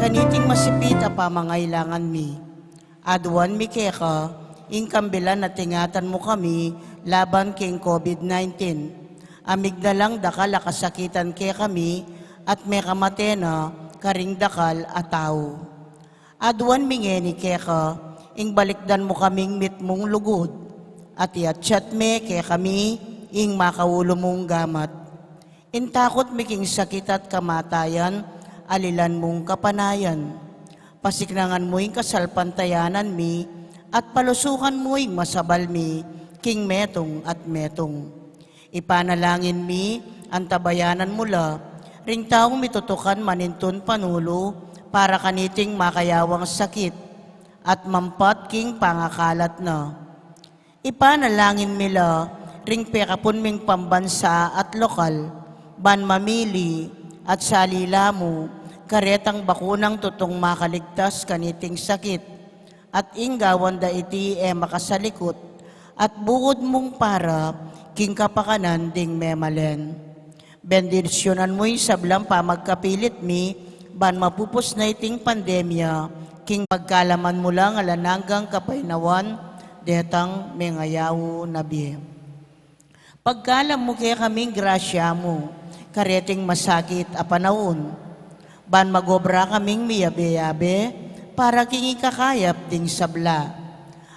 Kaniting masipit a pamangailangan mi. Aduan mi keka, ingkambilan na tingatan mo kami laban king COVID-19. Amig na lang dakal akasakitan ke kami at may kamatena karing dakal at tao. Aduan mi ngeni keka, ing balikdan mo kaming mitmong lugod at iatsyat me ke kami ing makaulo mong gamat. Intakot mi king sakit at kamatayan, alilan mong kapanayan. Pasiknangan mo yung kasalpantayanan mi, at palusukan mo yung masabal mi, king metong at metong. Ipanalangin mi, ang tabayanan mula, ring taong mitutukan manintun panulo, para kaniting makayawang sakit, at mampat king pangakalat na. Ipanalangin mila, ring pekapun ming pambansa at lokal, ban mamili, at salila mo, karetang bakunang tutong makaligtas kaniting sakit, at inggawan da iti makasalikot, at bukod mong para, king kapakanan ding memalen. Bendisyonan mo'y sablang pamagkapilit mi, ban mapupos na iting pandemya, king pagkalaman mo lang alananggang kapainawan, detang mengayaw nabi. Pagkalam mo kaya kaming grasya mo, kareting masakit a panahon, ban magobra kaming miyabe-yabe, para king ikakayap ding sabla,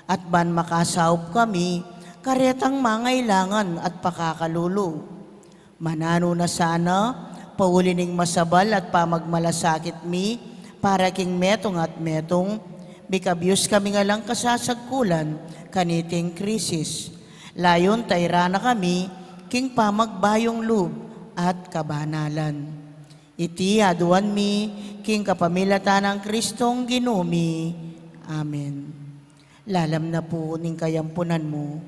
at ban makasaup kami, karetang mangailangan at pakakalulo. Manano na sana, paulining masabal at pamagmalasakit mi, para king metong at metong, bikabyos kami nga lang kasasagkulan, kaniting krisis. Layon tayrana kami, king pamagbayong loob at kabanalan. Iti aduan mi, king kapamilatan ng Kristong ginumi. Amen. Lalam na po ning kayampunan mo,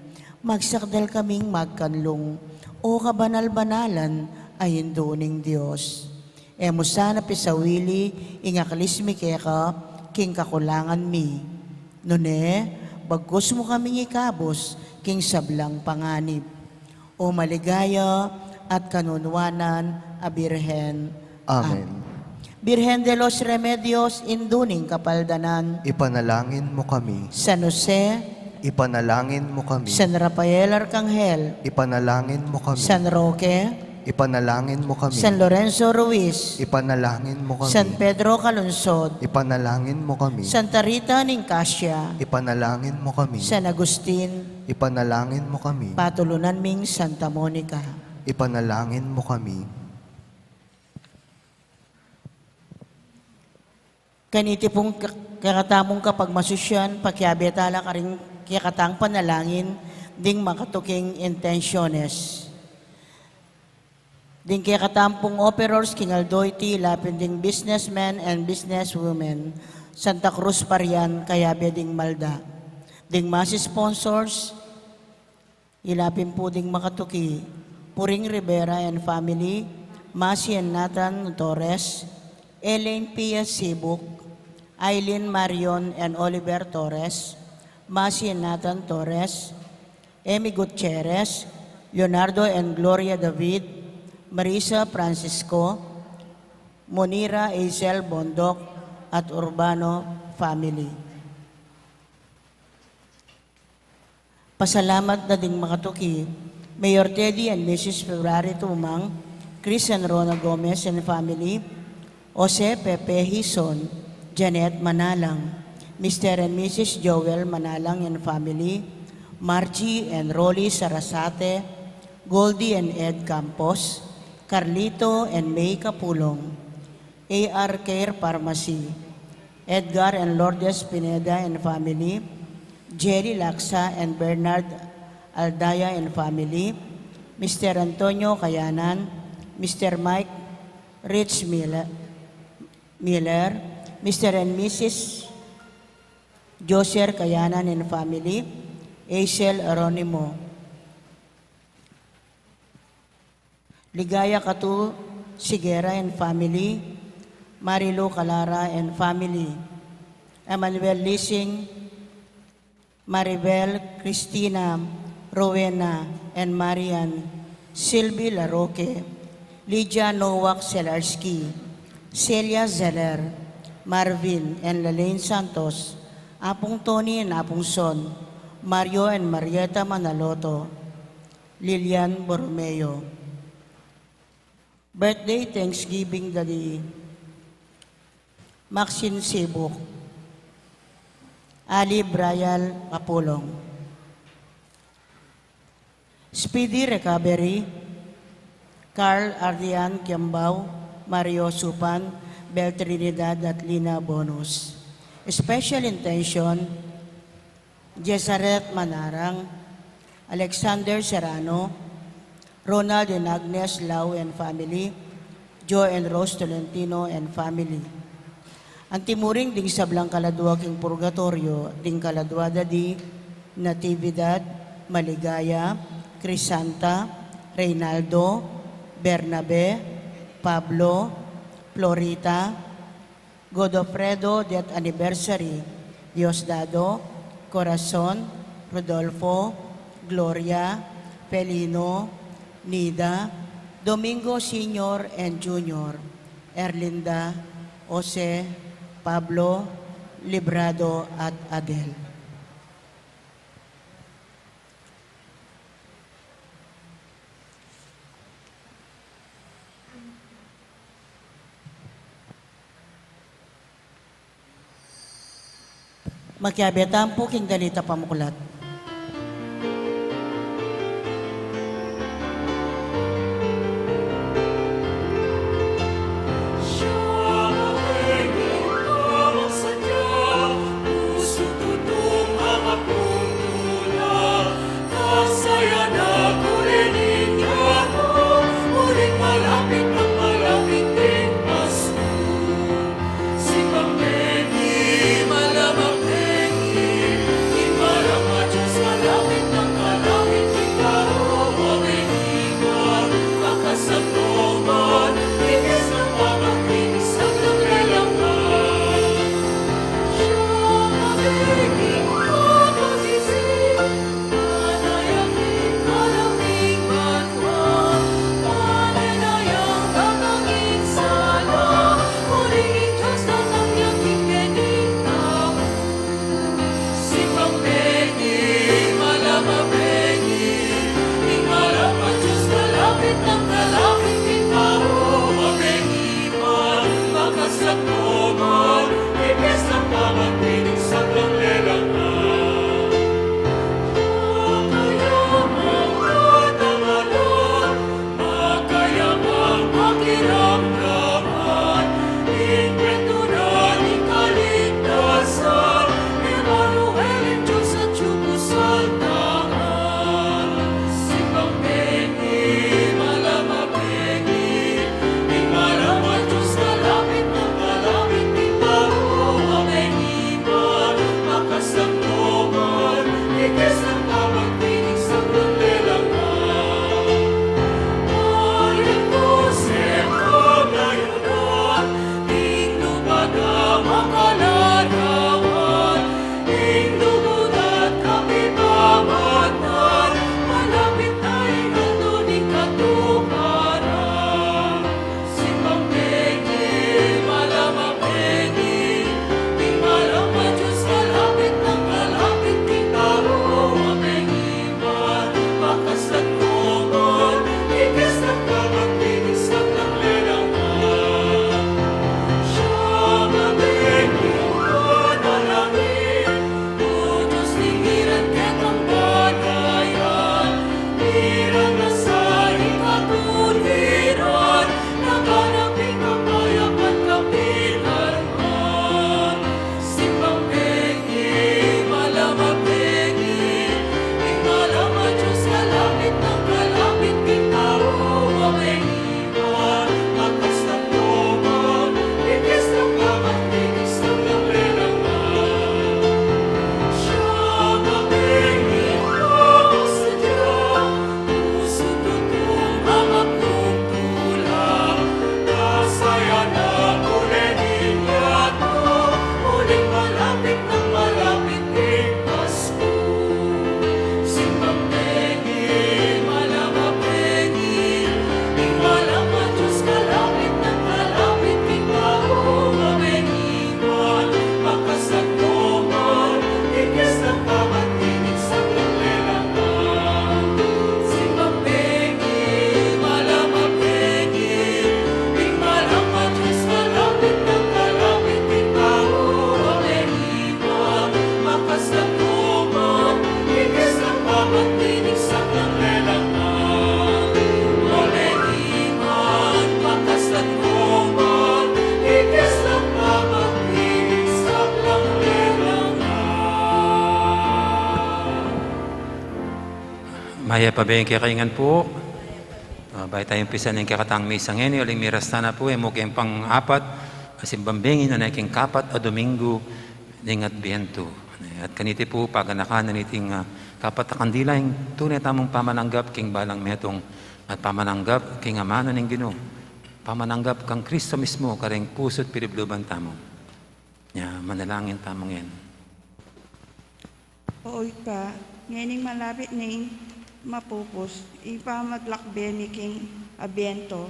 magsakdal kaming magkanlong, o kabanal-banalan ay ning Diyos. Emo sana pisawili, ingaklis mi keka, king kakulangan mi. Nune, bagkos mo kaming ikabos, king sablang panganib. O maligaya at kanunwanan a Birhen. Amen. Birhen de los Remedios, induning kapaldanan. Ipanalangin mo kami. San Jose, Ipanalangin mo kami. San Rafael Arcangel, Ipanalangin mo kami. San Roque, Ipanalangin mo kami. San Lorenzo Ruiz, Ipanalangin mo kami. San Pedro Calungsod, Ipanalangin mo kami. Santa Rita Nicasio, Ipanalangin mo kami. San Agustin, Ipanalangin mo kami. Patulunan ming Santa Monica. Ipanalangin mo kami. Kaniti pong kakatamong kapag masusyan, pakiabetala ka rin kikatang panalangin, ding makatuking intensyones. Ding kikatampong operors, King Aldoyti, lapin ding businessmen and businesswomen, Santa Cruz Parian, Kayabe ding Malda. Ding masi sponsors, ilapin po ding makatuki, Puring Rivera and family, Masi and Nathan Torres, Elaine Pia Sibuk, Eileen Marion and Oliver Torres, Masi and Nathan Torres, Amy Gutierrez, Leonardo and Gloria David, Marisa Francisco, Monira Aisel Bondok, at Urbano family. Pasalamat na ding makatuki, Mayor Teddy and Mrs. February Tumang, Chris and Rona Gomez and family, Jose Pepe Hison, Janet Manalang, Mr. and Mrs. Joel Manalang and family, Margie and Rolly Sarasate, Goldie and Ed Campos, Carlito and May Capulong, AR Care Pharmacy, Edgar and Lourdes Pineda and family, Jerry Laksa and Bernard Aldaya and family, Mr. Antonio Kayanan, Mr. Mike Rich Miller, Mr. and Mrs. Joser Kayanan and family, Aisel Aronimo. Ligaya Katu Sigera and family, Marilu Calara and family, Emmanuel Lising, Maribel, Cristina, Rowena, and Marian, Sylvie Laroque, Lydia Nowak Selarski, Celia Zeller, Marvin and Lalaine Santos, Apong Tony and Apong Son, Mario and Marieta Manaloto, Lilian Borromeo. Birthday Thanksgiving Daddy, Maxine Sibuk, Ali Brian Capulong. Speedy Recovery, Carl Ardian Kiambao, Mario Supan, Bel Trinidad at Lina Bonus. Special Intention, Jesaret Manarang, Alexander Serrano, Ronald and Agnes Lau and family, Joe and Rose Tolentino and family. Ang timuring ding sablang kaladwa king purgatorio, ding kaladwada di Natividad, Maligaya, Crisanta, Reynaldo, Bernabe, Pablo, Florita, Godofredo, death anniversary. Diosdado, Corazon, Rodolfo, Gloria, Felino, Nida, Domingo Senior and Junior, Erlinda, Jose, Pablo, Librado at Adel. Magkabetan po king dalita pamukulat. Maya pabeng kakaingan po. Bahay tayong pisa ng kakatang misang ngayon. Uling mirastana po. Mukeng pang-apat. Asim bambingin na naiking kapat o domingo. Ningat biyento. At kaniti po paganakanan niting kapat na kandila. Yung tunay tamong pamananggap. King balang metong at pamananggap. King amano ng Ginoo. Pamananggap kang Kristo mismo. Kareng puso't pilibluban tamong. Nya manalangin ta mangin. Oy ka, ngayon malapit ning mapupos, ipamaglakbe ni King Abiento.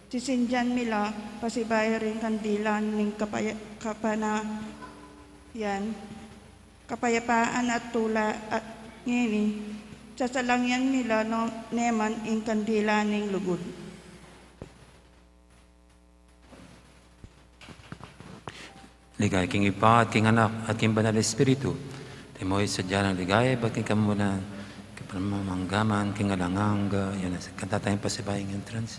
Sisinjan mila, pasibay rin kandilan ning kapayapaan at tula at ngini. Sasalangyan nila no neman ing kandilan ning lugod. Ligay king Ipa at king Anak at king Banal na Espiritu. Timoy sa dyan ang ligay, ba't king kamunan, kapamamanggaman, king alanganga, yan, kanta tayong pasibayang entrance.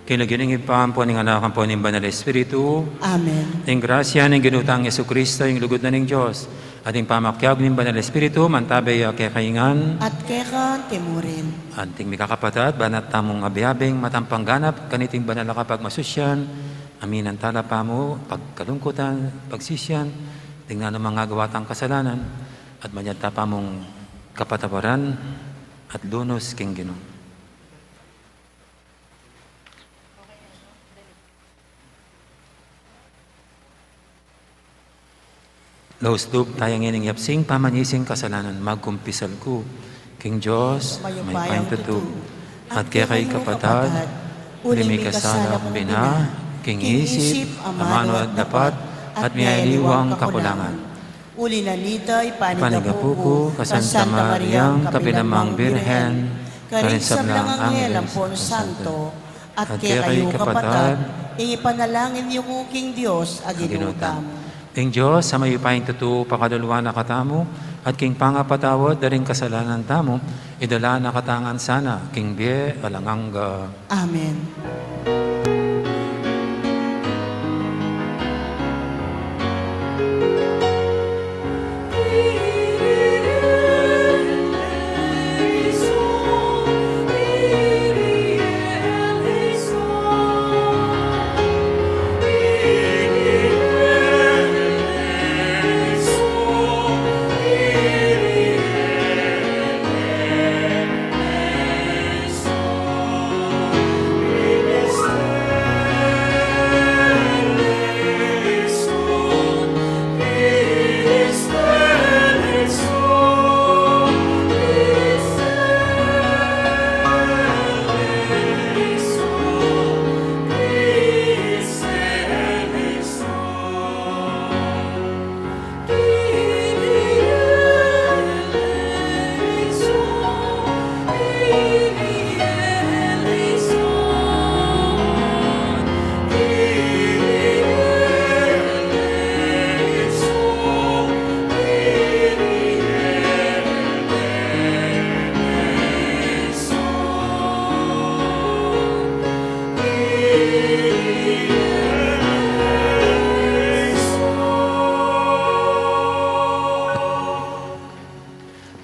Kinagining ipaan po ng anak po ng Banal na Espiritu, Amen. ng grasya ng ginutang Yesu Kristo, yung lugod na ng Diyos, at yung pamakyag ng Banal na Espiritu, mantabay kay kaingan, At keka timurin. at ting mikakapatat, banat tamong abiyabing, matampang ganap, kaniting banal na kapag masusyan, amin ang tala pa mo, pagkalungkutan, pagsisyan, tingnan ang mga gawatang kasalanan, at manyata pa mong kapatawaran, at lunos king Ginoo. Laustub tayong ining yapsing pamanyising kasalanan magkumpisal ko. King Diyos, may payang tutub. At kaya kay kapatad, ulimi kasalang bina, king isip, amano at dapat, at miyayliwang kakulangan. Uli na nita'y Panigapuko, kasan sa Mariang, kapilamang Birhen, karisab lang ang Anghel ang Santo, at kaya kayo kapatad, ipanalangin yung uking Diyos, aginutam. King Diyos, sa mayupayang tutu, pakadalwa na katamo, at king pangapatawad, daring kasalanan tamo, idala na katangan sana, king Bie, alanganga. Amen.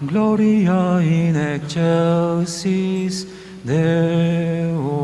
Gloria in excelsis Deo.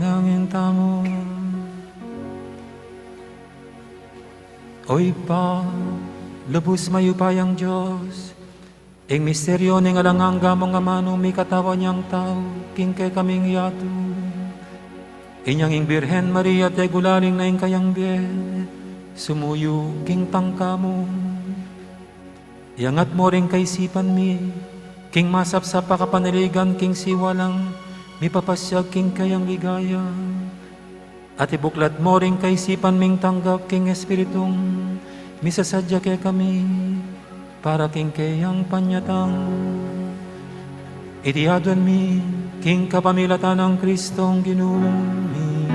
panalangin tamo. Oy pa, lubos mayupayang Diyos, ing misteryo ning alanganga mga manong may katawan niyang tao, king kay kaming yato. Inyang ing Birhen Maria te gulaling na ing kayang biyen, sumuyo king tangkamo. Yangat mo rin kay sipan mi, king masapsap pa kapanaligan king siwalang, mi papasyag king kayang ligaya. At ibuklat mo rin kay sipan ming tanggap king espiritong, misasadya kay kami, para king kayang panyatang. Itiadwan mi, king kapamilatan ng Kristong ginumi.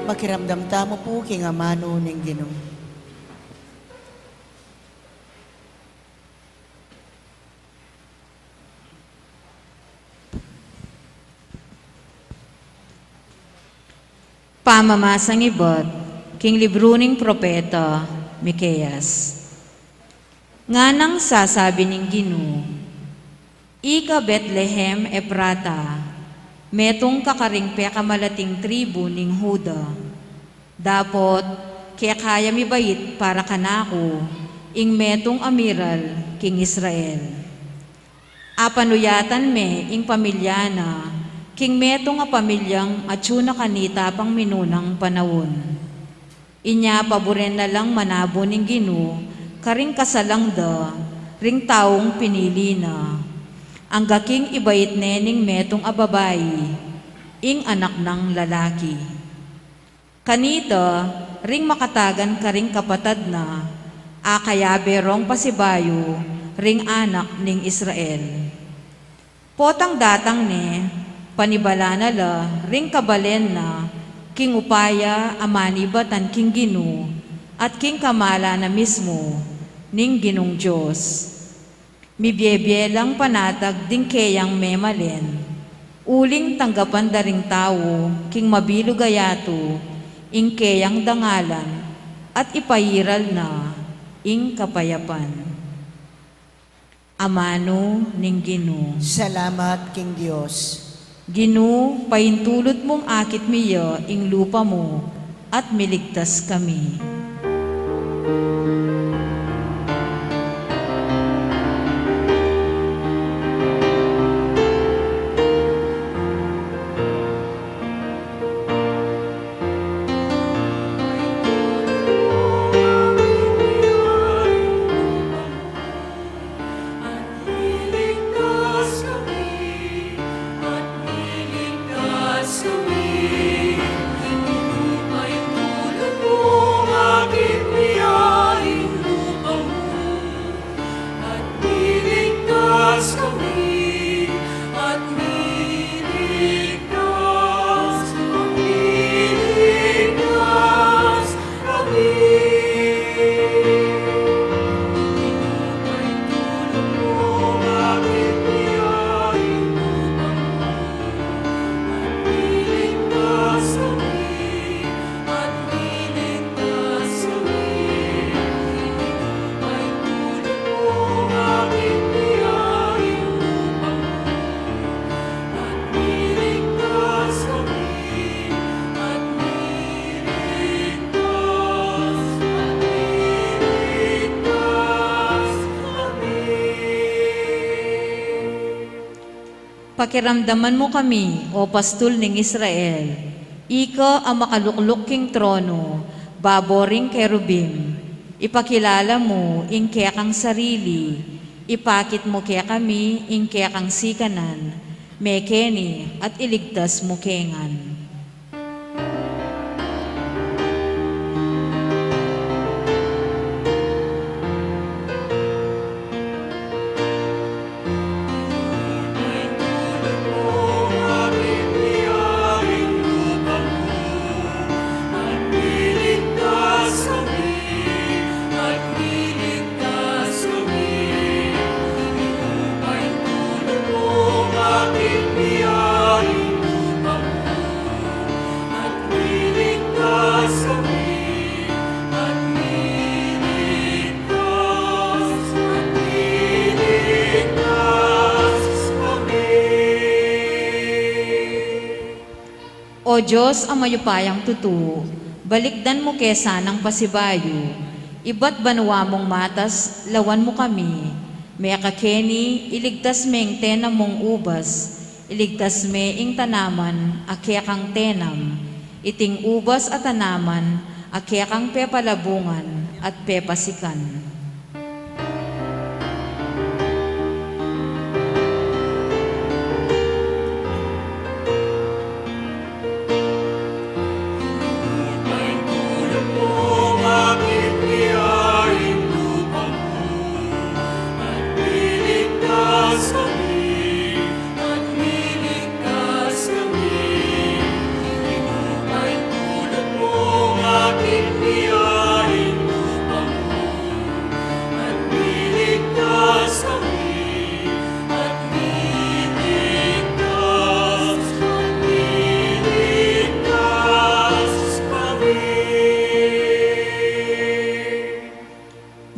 Makiramdam tamo po king amano ning Ginoo. Pamamasang ibot, king libro ning propeta, Miqueas. Nga nang sasabi ning Ginoo, Ika Bethlehem Efrata, metong kakaringpe kamalating tribu ning Huda. Dapot, kaya kaya mi bait para kanako, ing metong amiral king Israel. Apanuyatan me ing pamilyana, king metong a pamilyang atsuna kanita pang minunang panawon. Inya paboren na lang manabo ning Ginoo, karing kasalang da, ring taong pinili na. Ang gaking ibait nening metong a babayi, ing anak ng lalaki. Kanita, ring makatagan karing kapatad na, akaya berong pasibayo, ring anak ning Israel. Potang datang ne, panibala na la, ring kabalen na, king upaya, amanibatan king Ginoo, at king kamala na mismo, ning Ginong Diyos. Mibiyebyelang panatag ding kayang memalen, uling tanggapan daring tao, king mabilugayato, ing kayang dangalan, at ipayiral na, ing kapayapan. Amano ning Ginoo. Salamat king Diyos. Ginoo, paintulot mong akit miya ing lupa mo at miligtas kami. Pakiramdaman mo kami, o pastol ning Israel. Ika ang makaluklok king trono, baboring kerubim. Ipakilala mo, ing kaya kang sarili. Ipakit mo kaya kami, ing kaya kang sikanan. Mekeni at iligtas mo kengan. O Diyos, ang mayupayang tutu, balikdan mo kesa ng pasibayo, iba't banwa mong matas, lawan mo kami, may kakeni, iligtas meng tenam mong ubas, iligtas me ing tanaman, akyakang tenam, iting ubas at tanaman, akyakang pepalabungan at pepasikan.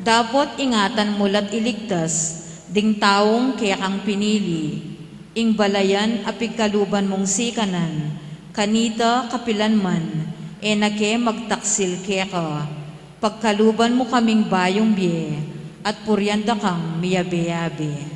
Dapat ingatan mulat iligtas, ding taong kaya kang pinili, ing balayan apigkaluban mong sikanan, kanita kapilan man, enake magtaksil kaya ka, pagkaluban mo kaming bayong biye, at puryanda kang miyabe-yabe.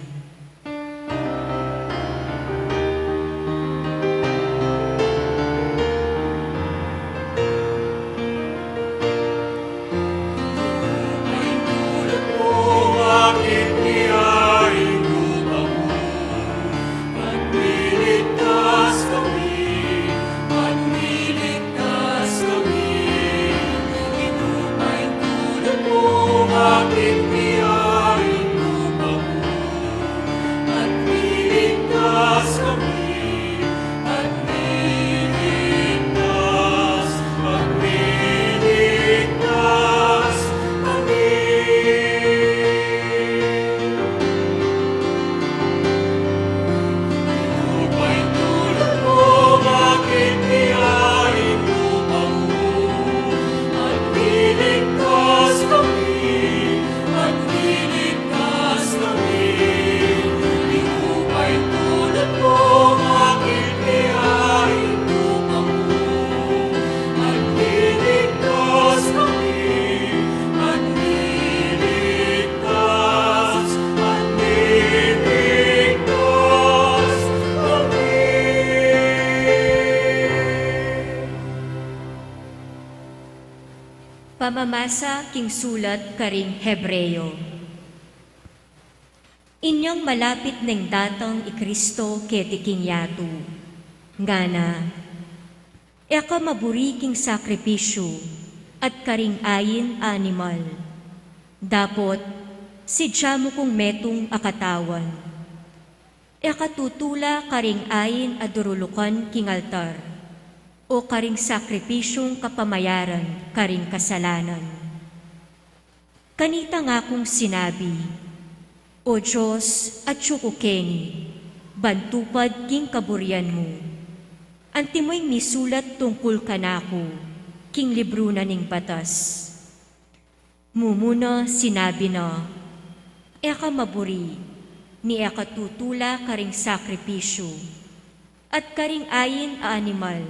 Pamamasa king sulat karing Hebreo. Inyong malapit ng datang ikristo keti king yatu. Ngana, eka maburi king sakripisyo at karing ayin animal. Dapot, sidya mo kong metong akatawan. Eka tutula karing ayin adurulukan king altar. O karing sakripisyong kapamayaran, karing kasalanan. Kanita nga kong sinabi, O Diyos at Tsukukeni, bantupad king kaburian mo. Antimoy misulat tungkol kanako, king libro na ning batas. Mumuna sinabi na, eka maburi, ni eka tutula karing sakripisyo, at karing ayin a animal,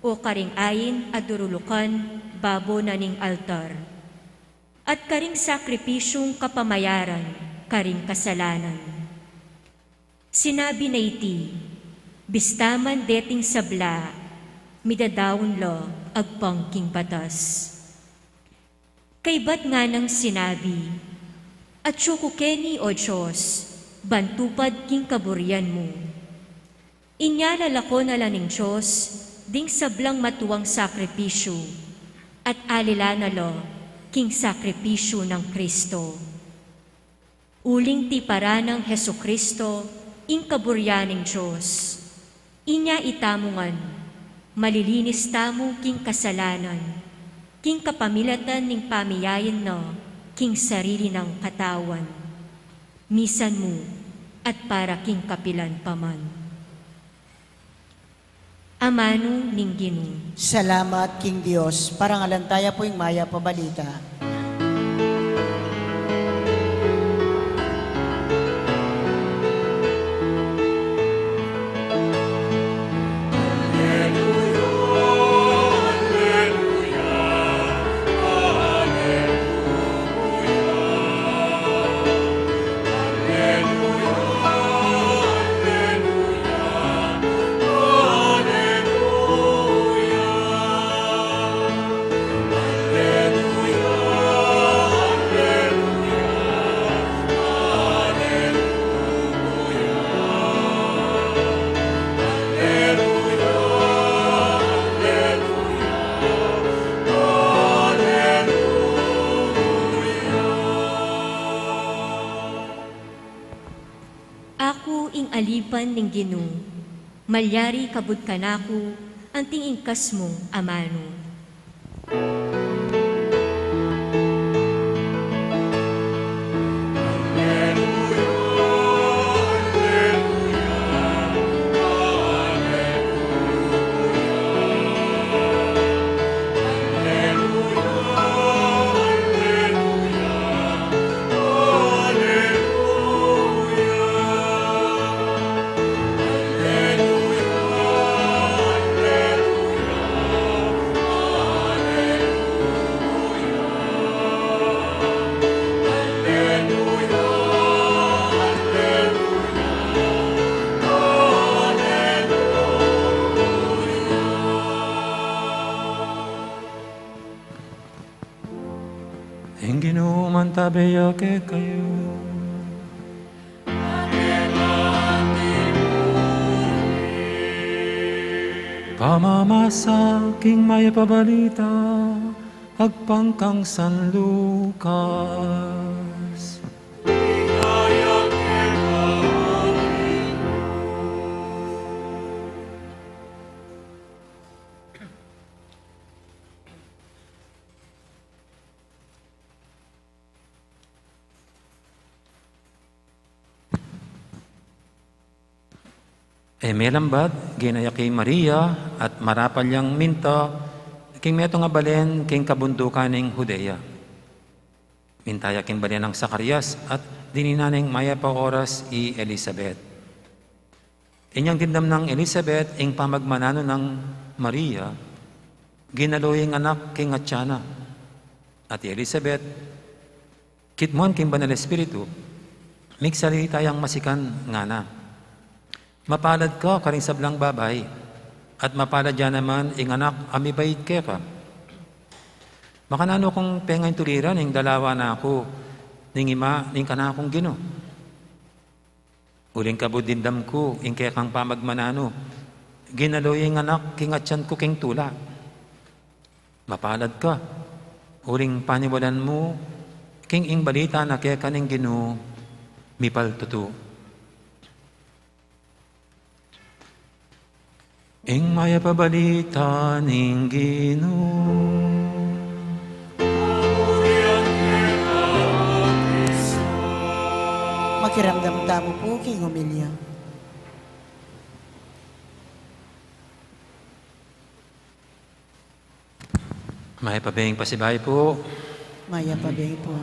o karing ayin adurulukan babo na ning altar, at karing sakripisyong kapamayaran, karing kasalanan. Sinabi na iti, bistaman deting sabla, midadawon lo agpangking batas. Kay ba't nga nang sinabi, at Tsukukeni o Diyos, bantupad king kaburian mo. Inyalalako na lang ng Diyos, ding sablang matuwang sakripisyo, at alila na lo, king sakripisyo ng Kristo. Uling ti para ng Heso Kristo, ing kaburyaning Diyos. Inya itamungan, malilinis tamo king kasalanan, king kapamilatan ning pamiyayan no, king sarili ng katawan. Misan mo, at para king kapilan paman. Amano ning Ginoo. Salamat, King Diyos. Parangalantaya po yung maya pabalita. Alleluia. Ako ing alipan ning Ginoo, malyari kabud kanako, ang tingingkas mong amano. Ang Ginoo man tabiyake kayo. Pamamasa king may pabalita, agpangkang San Lucas. Melambad, ginaya kay Maria, at marapalyang minta, king meto nga balen, king kabundukan ng Judea. Mintaya king balen ng Zacarias, at dininaning maya pa oras i Elizabeth. Inyang dindam ng Elizabeth, ing pamagmanano ng Maria, ginaloying anak king Atyana. At Elizabeth, kitmon king banal espiritu, migsalita yang masikan nga na. Mapalad ka karing sablang babay, at mapalad yan naman ing anak amibait ka. Makanano kong pengay tuliran ing dalawa na ako, ning ima, ning kanakong Gino. Uling kabudindam ko, ing kekang pamagmanano, ginaloy ing anak king atyan ko king tula. Mapalad ka, uling paniwalan mo, king ing balita na keka ning Gino, mipal tutu. Ing maya pabalita ning Ginoo. Makiramdam po king humilya. Maya pabing pasibay po. Maya pabing po.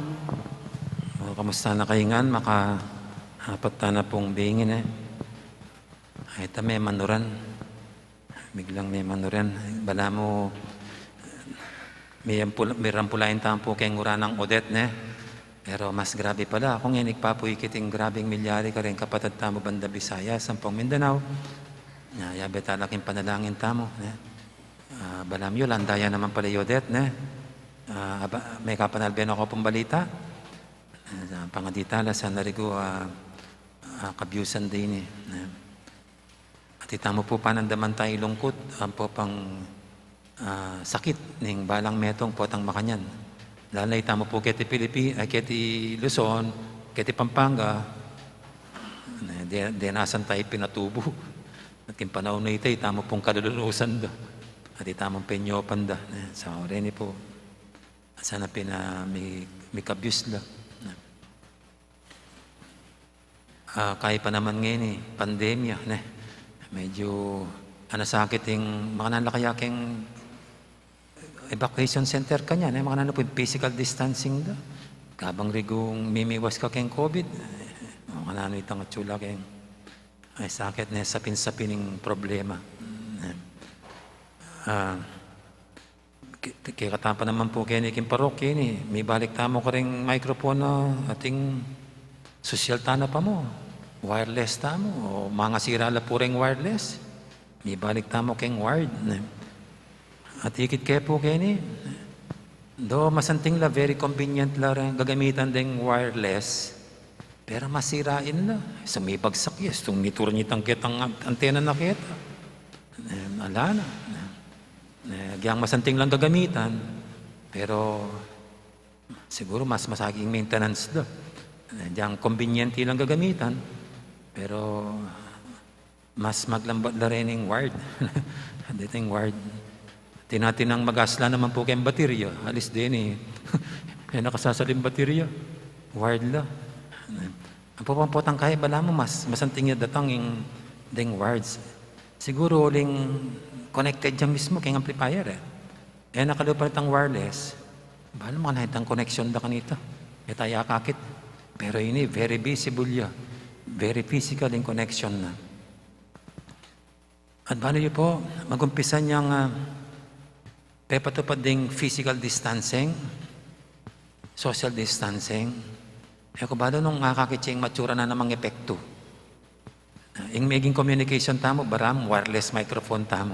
O, kamusta na kaingan? Maka-apat na pong bingin eh. Ay tame manuran. Biglang may manuran. Bala mo, may rampulain tampo kay nguranang Odette, ne? Pero mas grabe pala. Kung yan, ikpapuikiting grabing milyari ka rin kapatid tamo banda Bisaya, Sampang Mindanao. Yabe talaking panalangin tamo, ne? Bala mo yun, landaya naman pala yung Odette, ne? May kapanalbihan ako pong balita. Pangaditala sa narigo, kabyusan din, ne? Tita mo po panandaman tayo lungkot, ang po pang sakit ng balang metong potang makanyan. Lalay tamo po keti keti Luzon, keti Pampanga, denasan tayo pinatubo. At yung panahon na ito, tamo pong kalulusan da. At itamang penyopan da. Sa oreni po, sana may kabyus da. Kaya pa naman ngayon pandemya, ne? Medyo sakit yung mga nanlakayaking evacuation center kanya, mga nano po physical distancing da. Kabang rigong mimiwas ka keng COVID, mga nano itang atsula keng ay sakit na sapin-sapin ng problema. Kaya katapa naman po kaya iking parokya ni, may balik tamo ka rin microphone na ating social tana pa mo. Wireless tamo, o mga sirala po rin wireless. May balik tamo keng wired. At ikit kaya po kayo ni, do masanting la, very convenient la rin gagamitan ding wireless, pero masirain la. Sumibag sakyas, itong nitur niya tangketang antena na kita. Ala na. Giyang masanting lang gagamitan, pero siguro mas masaging maintenance do. Diyang convenient lang gagamitan, Pero mas maglambat na rin yung ward. Dito yung ward. Tinatinang mag-asla naman po kayong baterya. Alis din eh. Kaya nakasasaling baterya. Ward la. Ang pupampotang kaya bala mo masanting niya datang yung ding wards. Siguro uling connected dyan mismo kayong amplifier eh. Kaya nakalupalit ang wireless. Bahala mo ka na connection da kanito. E tayo kakit. Pero ini very visible ya. Very physical in connection na. At paano niyo po, mag-umpisa niyang pepatupad ding physical distancing, social distancing. E kung ba nung nakakitsing matsura na namang epekto. Yung maging communication tamo, baram, wireless microphone tamo,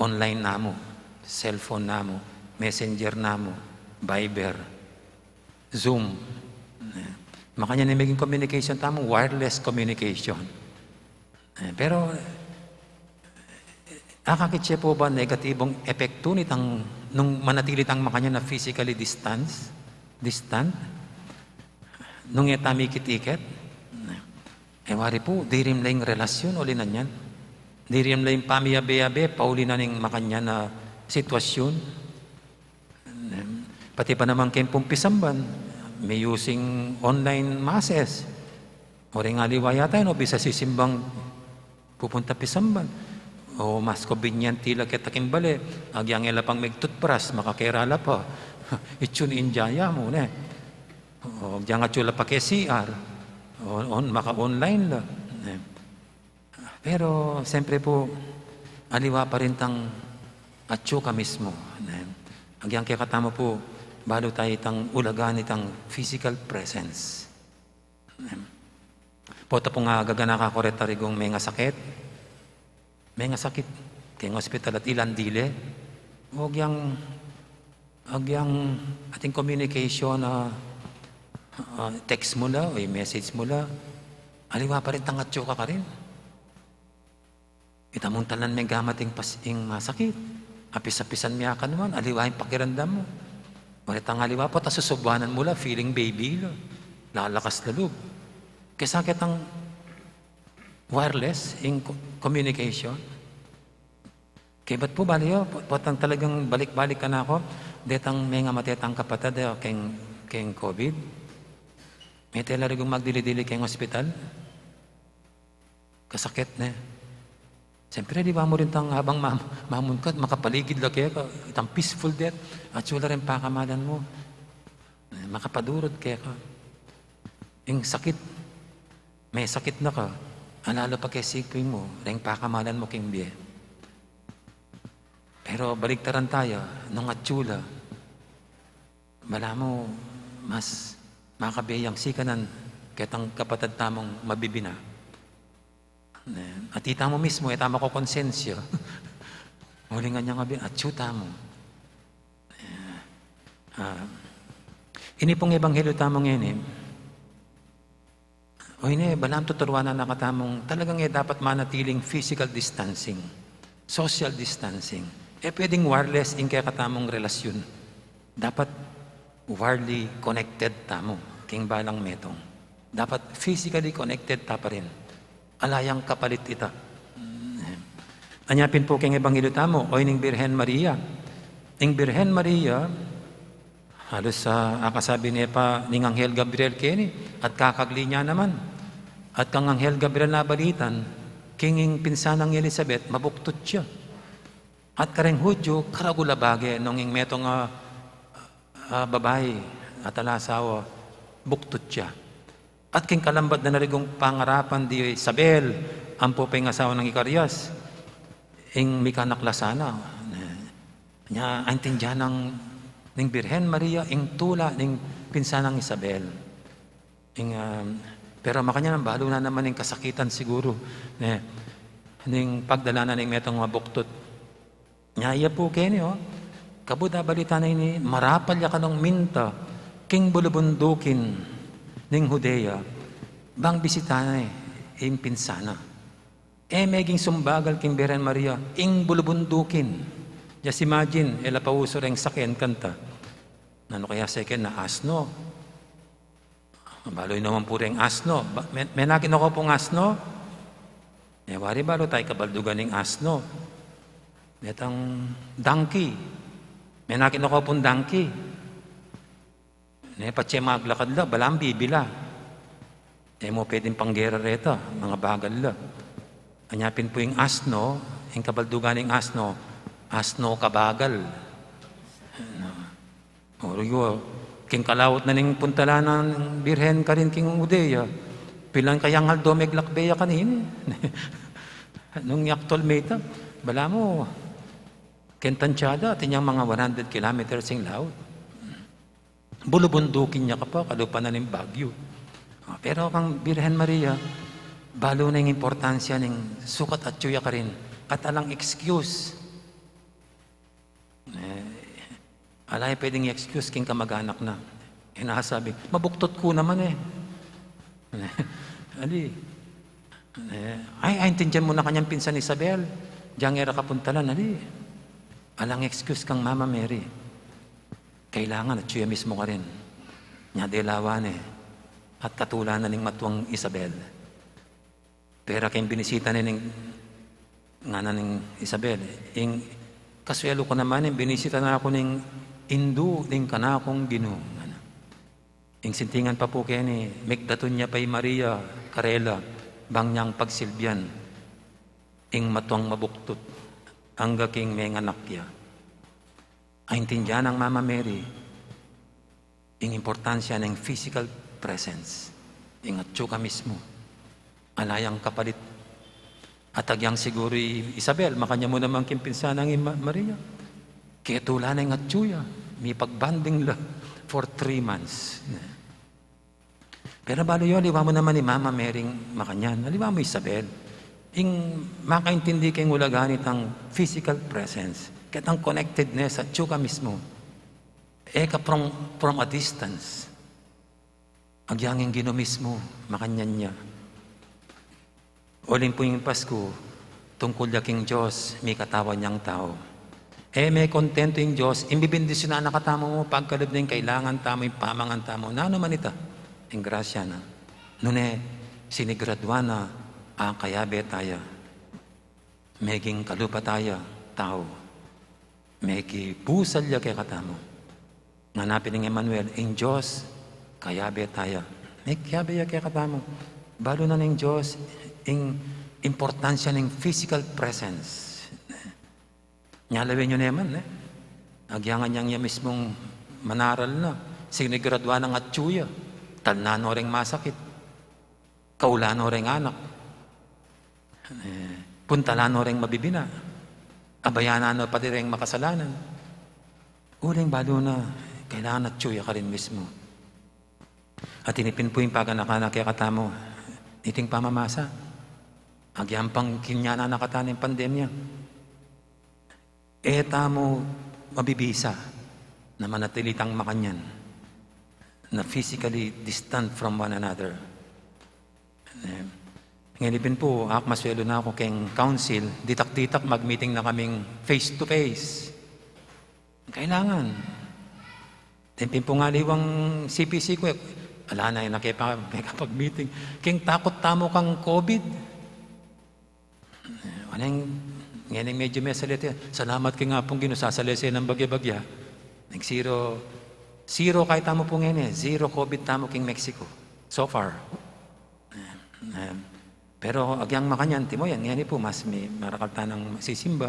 online namo, cellphone namo, messenger namo, Viber, Zoom. Makanya na maging communication tamo, wireless communication. Pero nakakitsya po ba negatibong epekto nitang nung manatili tang makanya na physically distant? Nung etami kitiket? Wari po, dirim na yung relasyon uli na yan. Dirim na yung pamiyabe-yabe, pauli na yung makanya na sitwasyon. Pati pa naman kayong pumpisamban, may using online masses. O rin nga liwaya tayo, no, bisa sisimbang pupunta pisamban. O mas convenient tila kitaking bali. Agyang ela pang magtutpras, makakirala pa. Itsun injaya mo, ne. O agyang atsula pa kay CR. Maka-online la. Pero, siyempre po, aliwa pa rin tang atso ka mismo. Agyang kaya katama po, balo tayo itang ulagan itang physical presence. Pota po nga gagana ka koretarigong may nga sakit. May nga sakit. Kaya ng hospital at ilan dile. Agyang ating communication na text mo la o message mo la, aliwa pa rin tangatyo ka rin. Itamuntalan may gamat yung masakit. Apis-apisan miya ka naman, aliwa yung pakirandam mo. Ulit ang aliwa po, tasusubwanan mo la, feeling baby la. Lalakas lalub. Kaya sakit ang wireless in communication. Kaya ba't po baliyo? Potang talagang balik-balik ka na ako, detang may nga matetang kapatid kayong COVID. May telarigong magdili-dili kayong hospital. Kasakit na. Siyempre, di ba mo rin tang habang mamunkat, makapaligid lang kaya ka, itang peaceful death, at sula rin pakamalan mo. Makapadurod kaya ka. Yung sakit, may sakit na ka, alala pa kay sikpin mo, rin pakamalan mo king biye. Pero baliktaran tayo, nung atsula, wala mo, mas makabiyang sikanan ketang kapatid tamong mabibina. At ita mo mismo, tama ko konsensya. Hulingan niya nga biya, at syuta mo. Ini pong ebanghelyo tamong ini, o ini, balam tuturuan na nakatamong talagang dapat manatiling physical distancing, social distancing. Pwedeng wireless in kaya katamong relasyon. Dapat wirely connected tamo, king balang metong. Dapat physically connected ta pa rin. Alayang kapalit ita. Anyapin po king ebanghelyo tamo, o ining Birhen Maria. Ing Birhen Maria, halos sa akasabi niya pa ning Anghel Gabriel kini, at kakagli niya naman. At kang Anghel Gabriel na balitan, kinging pinsanang Elizabeth, mabuktot siya. At kareng Hudyo, karagulabage, nung ing metong babae at alasawa, buktot siya. At king kalambat na narigong pangarapan di Isabel, ang po pa'y asawa ng Icarias, ing mikanaklasana. Nya, aintindihan ng Birhen Maria, ing tula, ing pinsanang Isabel. Pero makanya nang balo na naman ng kasakitan siguro, ning pagdala na ng metong mabuktot. Nya, iya po kenyo, kabuda balita na ini, marapal ya ka ng minta, king bulubundukin ning Judea, bang bisita na ing pinsana. Meging sumbagal king Birhen Maria, ing bulubundukin. Just imagine, pauso rin sakin kanta. Nano kaya second na asno? Baloy naman po rin asno. May nakin ako pong asno. Wari balo tayo kabaldugan ng asno. Netang donkey. May nakin ako pong donkey. Patse maglakad la, balang bibila. Mo pwedeng panggera reta, mga bagal la. Anyapin po yung asno, yung kabaldugan ng asno, asno kabagal. Oruyo, king kalawot na ning puntala ng birhen ka rin king udeya. Pilang kayang haldo may glakbeya kanini. Nung yaktol meta, bala mo, kentansyada, tinyang mga 100 kilometers yung laut. Bulubundukin niya ka pa, kalupa na ng Bagyo. Pero kang Birhen Maria, balo na yung importansya ng sukat at tsuya ka rin. At alang excuse. Alay pwedeng i-excuse king kamag-anak na. Inasabi, mabuktot ko naman eh. Ali. Ay, intindihan mo na kanyang pinsan Isabel. Diyang era kapuntalan, ali. Alang excuse kang Mama Mary. Kailangan at siya mismo ka rin. Nyadelawan eh. At katulanan ng matuang Isabel. Pero kayong binisita ng nga na ng Isabel. Yung kaswelo ko naman, yung binisita na ako ng Indu, ng kanakong Ginoo. Yung sintingan pa po kayo ni Migdatun niya pa'y Maria Carela, bang niyang pagsilbian, ing matuang mabuktot, hangga king may nganakya. Ay intindihan ng Mama Mary, yung importansya ng physical presence, yung atsuka mismo, alayang kapalit. At agyang siguro Isabel, makanya mo naman kimpinsa ng Maria. Kaya tula na yung atsuya, may pagbanding la for 3 months. Pero balo yun, liwa mo naman ni Mama Mary makanyan, liwa mo Isabel, yung makaintindi kayong ulaganit ang physical presence, kaya ang connectedness at tsuka mismo, eka from a distance, agyangin Ginoo mismo, makanyan niya. Uling po yung Pasko, tungkol yaking Diyos, may katawan niyang tao. May kontento yung Diyos, imbibindisyon na nakatamo mo, pagkalab na yung kailangan tamo, yung pamangan tamo, na ano man ita, yung grasya na. Nune, sinigradwa na, kayabe tayo, meging kalupa tayo, tao, megi pusal ya kay katamo. Nganapin ng Emmanuel, yung Diyos, kayabe tayo, may kayabe ya kay katamo. Balo na ng Diyos, yung importansya ng physical presence. Nyalawin nyo naman, agyangan niyang mismong manaral na, sinigradwa ng atsuya, talnano ring masakit, kaulano ring anak, puntalano ring mabibina, abayanano pati ring makasalanan. Uling balo na, kailangan atsuya ka rin mismo. At tinipin po yung paganakan kaya katamo, iting pamamasa, agyang pang kinyana nakataning pandemya. Tamo mabibisa na manatilitang makanyan na physically distant from one another. Ngayon po, maswelo na ako keng council, ditak-ditak mag-meeting na kaming face-to-face. Kailangan. Tempin po nga liwang CPC ko, ala na yun, nakipag-meeting. Keng takot tamo kang COVID. Ngayon medyo may salita. Salamat kayo nga pong ginusasalese ng bagya-bagya. Zero kahit tamo po ngayon Zero COVID tamo king Mexico. So far. Pero agyang makanyan, timo yan. Ngayon po, mas may marakalta ng sisimba.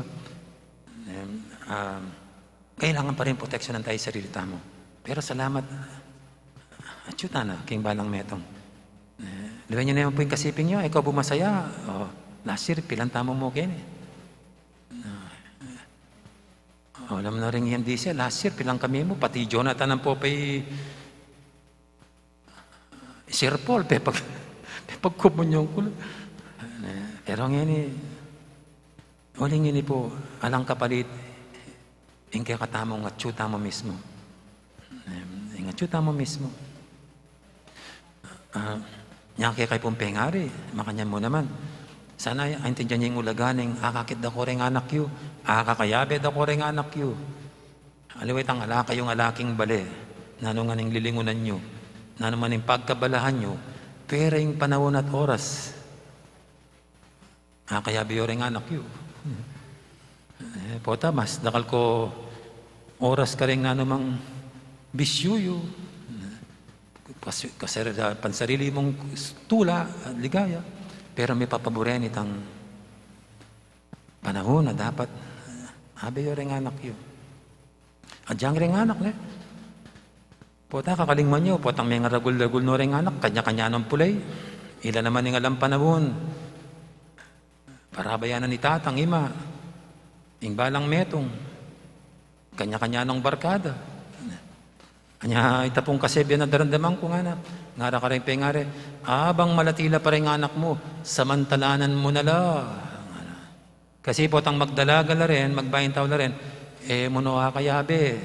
Kailangan pa rin proteksyonan tayo sa sarili tamo. Pero salamat. Atyuta na, king balang metong. Diba nyo naman po yung kasiping nyo, ikaw bumasaya. Last year, pilang tamo mo ganyan alam na rin yan diesel. Last year, pilang kami mo. Pati Jonathan ang po pa'y Sir Paul, pagkumunyong ko. Pero ngayon uling yun po, alang kapalit, yung kaya katamong atsyuta mo mismo. Yung atsyuta mo mismo. Nga kaya kayo pong pengari, makanyan mo naman. Sana aintindihan niya yung ulaganing, akakit da ko rin anak yu, akakayabe da ko rin anak yu. Aliwit ang alaka yung alaking bale, nanungan ng lilingunan nyo, na naman yung pagkabalahan nyo, pero yung panahon at oras. Kaya biyoring anak yun. Pota, mas dakal ko oras ka rin nga namang bisyo yun. Kasi pansarili mong tula at ligaya. Pero may papaboren itang panahon na dapat biyoring anak yun. At diyang rin anak na. Pota, kakalingman nyo, potang may nga ragul-ragul no rin anak, kanya-kanya ng pulay. Ila naman yung alam panahon. Para bayanan ni tatang ima, ing balang metong, kanya-kanya ng barkada. Anya, itapong kasebya na darandaman ko nga na, ngara ka rin pengare, abang malatila pa rin anak mo, samantalanan mo na la. Kasi potang magdalaga la rin, magbayin tao la rin, muno kayabe.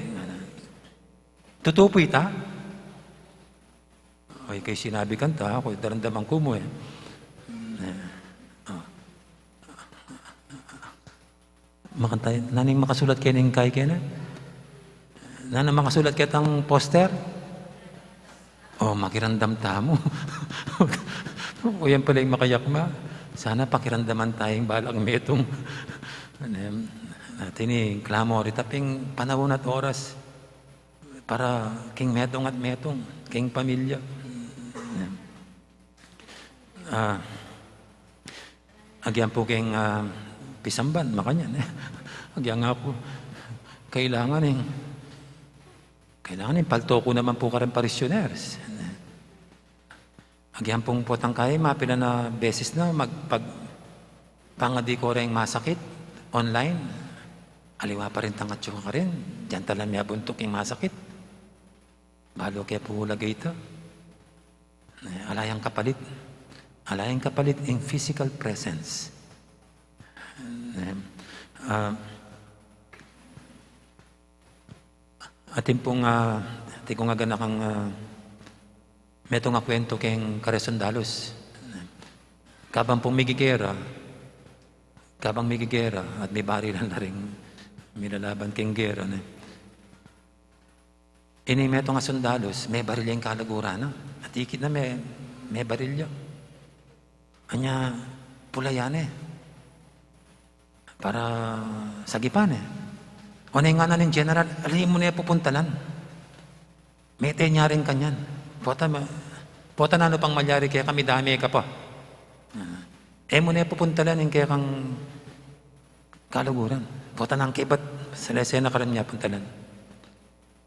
Tutupoy ta? Ay, kay sinabi kanta, ako darandaman ko mo Makantay, naning makasulat kayo ng kay kena? Nana makasulat kayo tang poster? Makirandam tamo. O yan pala yung makayakma. Sana pakirandaman tayong balang metong. Natin klamo, ritaping panahon at oras para king metong at metong, king pamilya. Agyan po king pisamban, makanyan. Agyan nga po, kailangan palto ko naman po ka rin parisyoneers. Agyan pong potang kaya, mapila na beses na pangadi ko rin masakit online. Aliwa pa rin tangatyo ka rin. Diyan talang may buntok yung masakit. Balo kaya po lagay ito. Alayang kapalit. Alayang kapalit in physical presence. Atin pong atin kong agana kang meto nga kwento keng karesundalos. Kabang pong migigera at may barilan na rin minalaban keng gera. Ini meto nga sundalos, may barilya yung kalagura na. At ikit na may barilya. Anya pula yan para sagipan O na nga na ng general, alam mo na pupuntalan. May tenya rin kanyan. Pota na ano pang malyari kaya kami dami ka pa. Mo na pupuntalan yung kaya kang kaluguran. Pota na ang kibat sa lesena ka rin niya puntalan.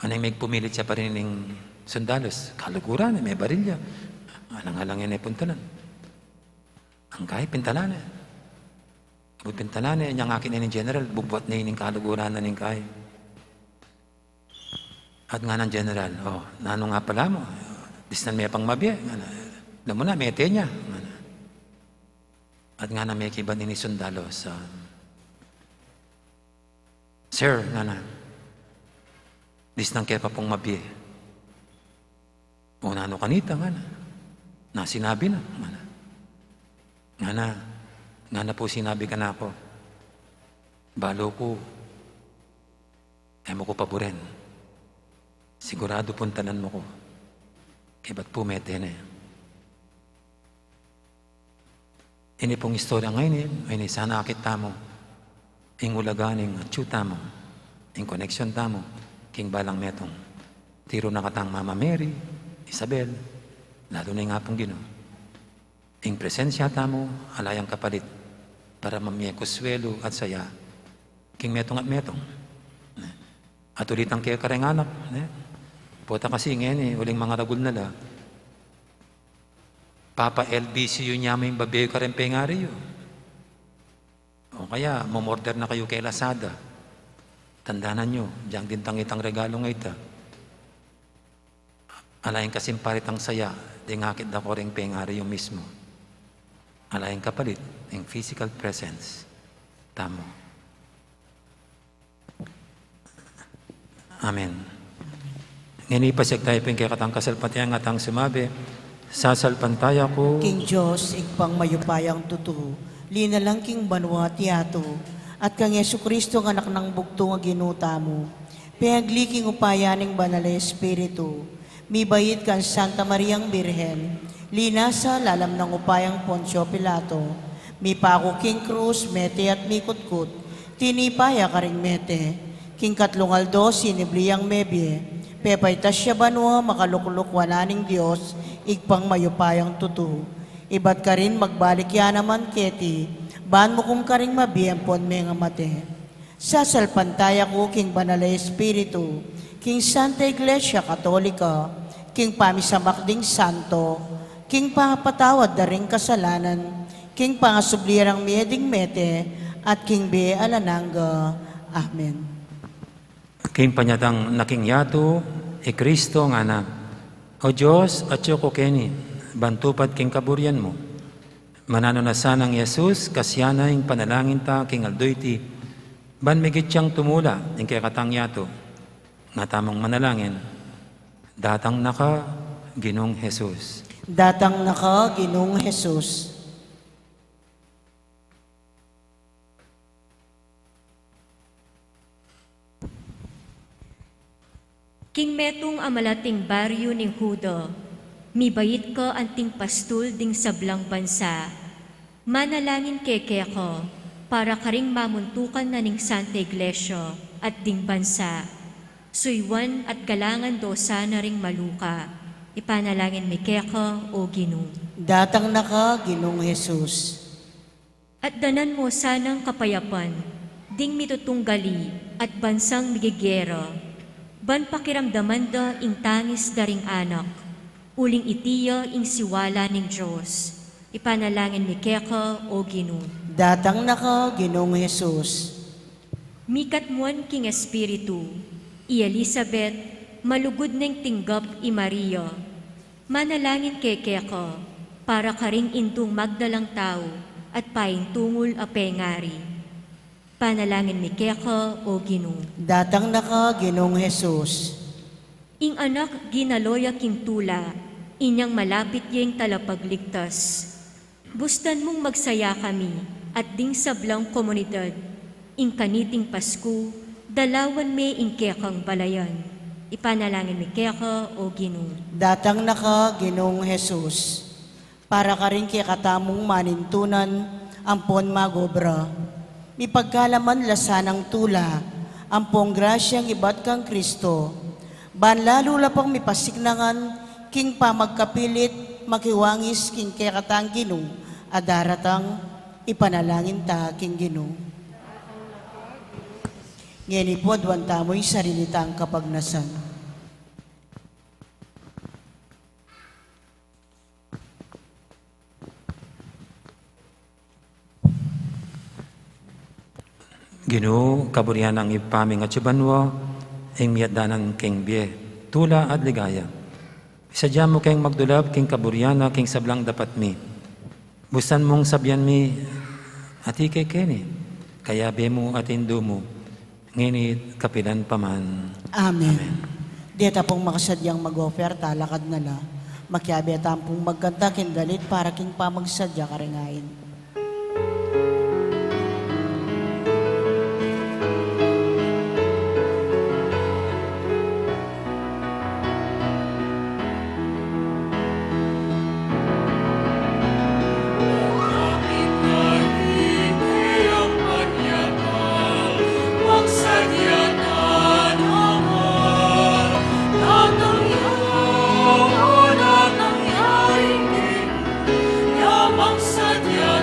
Ano yung may pumilit siya pa rin ng sundalos. Kaluguran, may barilya. Alang-alang yan puntalan. Ang kaya pintalan Pintalan yung akin ng general, bubuat na yun yung kaluguran na ng kaya. At nga ng general, nano nga pala mo, disnan may pang mabiya, alam mo na, may tenya. At nga na may kiban ni sundalo sa, Sir, nga disnan kaya pa pong mabiya. O nano kanita, na sinabi na, nga na po sinabi ka na ako, balo ko, mo ko paboren. Sigurado puntanan mo ko. Kaya ba't po mete na Ini pong istorya ngayon ay sana akit tamo, ing ulaganing atsyuta mo, ing connection tamo, king balang metong. Tiro na katang Mama Mary, Isabel, lalo na nga pong Ginoo. Ing presensya tamo, alayang kapalit, para mamiyay kuswelo at saya, king metong at metong. At ulit ang kaya kareng anak. Pota kasi ngayon uling mga ragul na la. Papa LBC yun niya may babayo ka rin pengari yun. O kaya, mamorder na kayo kay Lazada. Tandanan nyo, diyang din tangitang regalo nga ita. Alayin kasing parit ang saya, di ngakit na ko rin pengari yung mismo. Alayin kapalit, yung physical presence. Tamo. Amen. Ngayon ipasig tayo ping kaya katang kasalpatiang atang sumabi, sasalpantaya ko, King Diyos, igpang mayupayang tutu, linalang king banwa tiyato, at kang Yesu Kristo ng anak ng bugto nga ginuta mo, pinagli king upayaning banal na Espiritu, Mi bayit kan Santa Mariang Birhen, lina sa lalam ng upayang Poncio Pilato, mi pako king krus, mete at mi kutkut, tinipaya karing mete, king katlungaldo sinibliyang mebye, pepay tasya banwa makalukluk wananing Diyos, igpang mayupayang tutu. Ibat ka rin magbalik ya naman keti, ban mo kung karing mabiyempon may nga mate. Sasalpantaya ko king Banal Espiritu, king Santa Iglesia Katolika, king pamisamakding santo, king pangapatawad na ring kasalanan, king pangasublirang mieding mete, at king be alananga. Amen. King panyatang naking yato, e Kristo nga na. O Diyos, at ko keni, bantupad king kaburyan mo. Manano na sanang Yesus, kasyana ing panalangin ta king aldoyti, ban migit siyang tumula ing kay katang yato, nga tamang manalangin, datang naka Ginong Jesus. Datang naka Ginong Jesus. King metong amalating baryo ning Hudo, mibayit ko anting pastul ding sablang bansa. Manalangin keke ko, para karing mamuntukan na ning Santa Iglesia at ding bansa. Suywan at galangan dosa na ring maluka. Ipanalangin mi keko o Ginoo. Datang naka Ginong Jesus. At danan mo sanang kapayapan, ding mitutunggali at bansang migigero. Ban pakiramdaman da ing tangis daring anak, uling itiya ing siwala ning Diyos. Ipanalangin mi keko o Ginoo. Datang naka Ginong Jesus. Mikat muan king Espiritu, i Elizabeth, malugod ng tinggap i Maria. Manalangin keke ko, para karing intong magdalang tao, at paing tungol a pengari. Panalangin mi keko o Ginoo. Datang naka Ginong Jesus. Ing anak ginaloya king tula, inyang malapit yung talapagligtas. Bustan mong magsaya kami, at ding sablang komunidad, ing kaniting Pasko, dalawan me ing kekang balayan. Ipanalangin mi keko o Ginoo. Datang naka Ginong Jesus. Para ka rin kikatamong manintunan, ampon magobra. Mi pagkalaman lasanang tula, ampong grasyang ibat kang Kristo. Ban lalo lapang mi pasignangan, king pamagkapilit, makiwangis king kekatang Ginoo, adaratang ipanalangin ta king Ginoo. Ngeni po, duwan tamo'y sarilitang kapagnasan. Ginoo, kaburihan ang ipaming at subanwa, ing miyadanan king biye, tula at ligaya. Isadya mo kayong magdulab king kaburiana king sablang dapat mi. Busan mong sabyan mi at ikekeni, kaya be mo at indo mo, nginit kapilan paman. Amen. Dita pong makasadyang mag-offer, talakad na la. Makiabi at pong magkanta kin galit para king pamagsadya karingain. Sadyang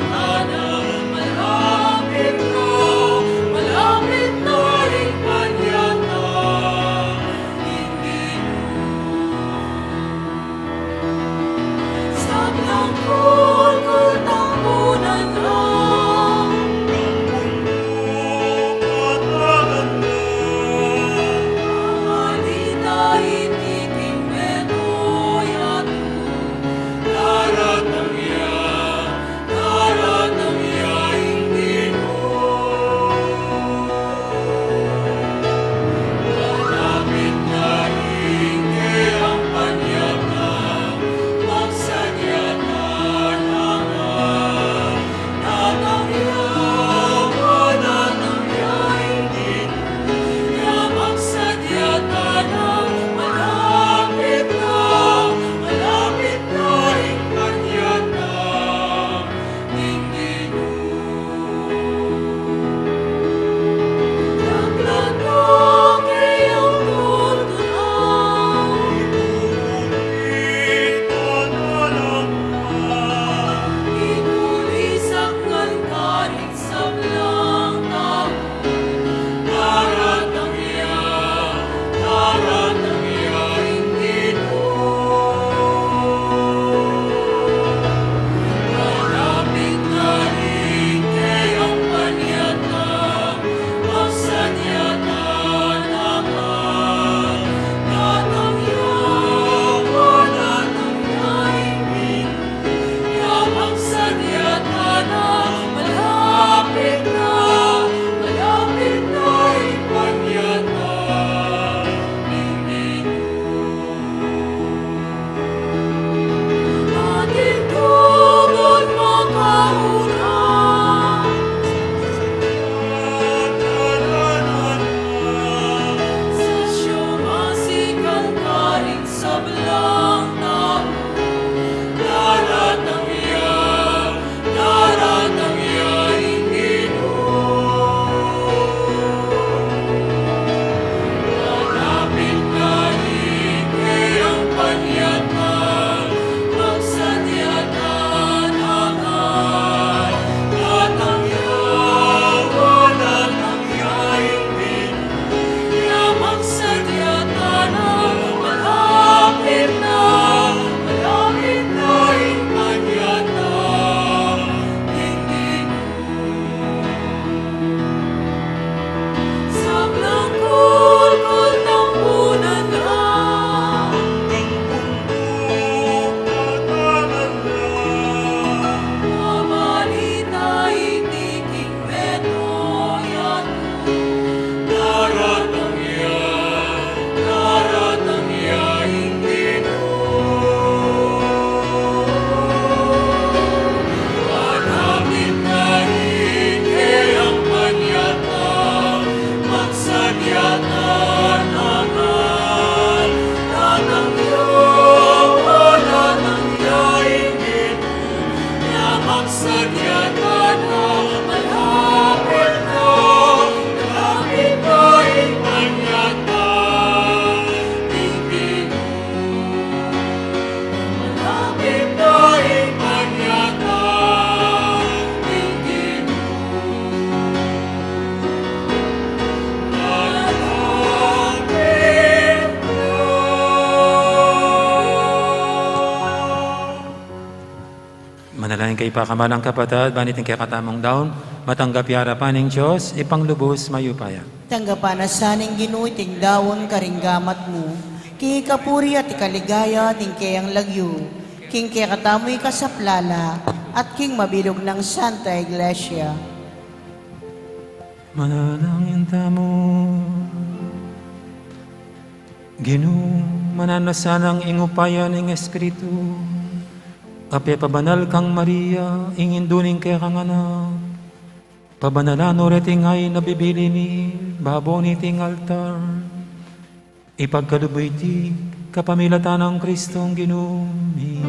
kay pakamalang kapatad, banitin kay katamong daon, matanggap yara pa ng Diyos, ipanglubos mayupaya. Tanggapan na saning ginuiting dawon karinggamat mo, king ikapuri at ikaligaya ting kayang lagyo, king kaya katamoy kasaplala, at king mabilog ng Santa Iglesia. Manalangin tamo, Ginoo, mananasan ang ingupayan ng Espiritu, ape pabanal kang Maria, ingin duning kay kang anak, pabanalano reting ay nabibili ni, babo ni ting altar, ipagkaluboy ti, kapamilatan ng Kristong ginumi.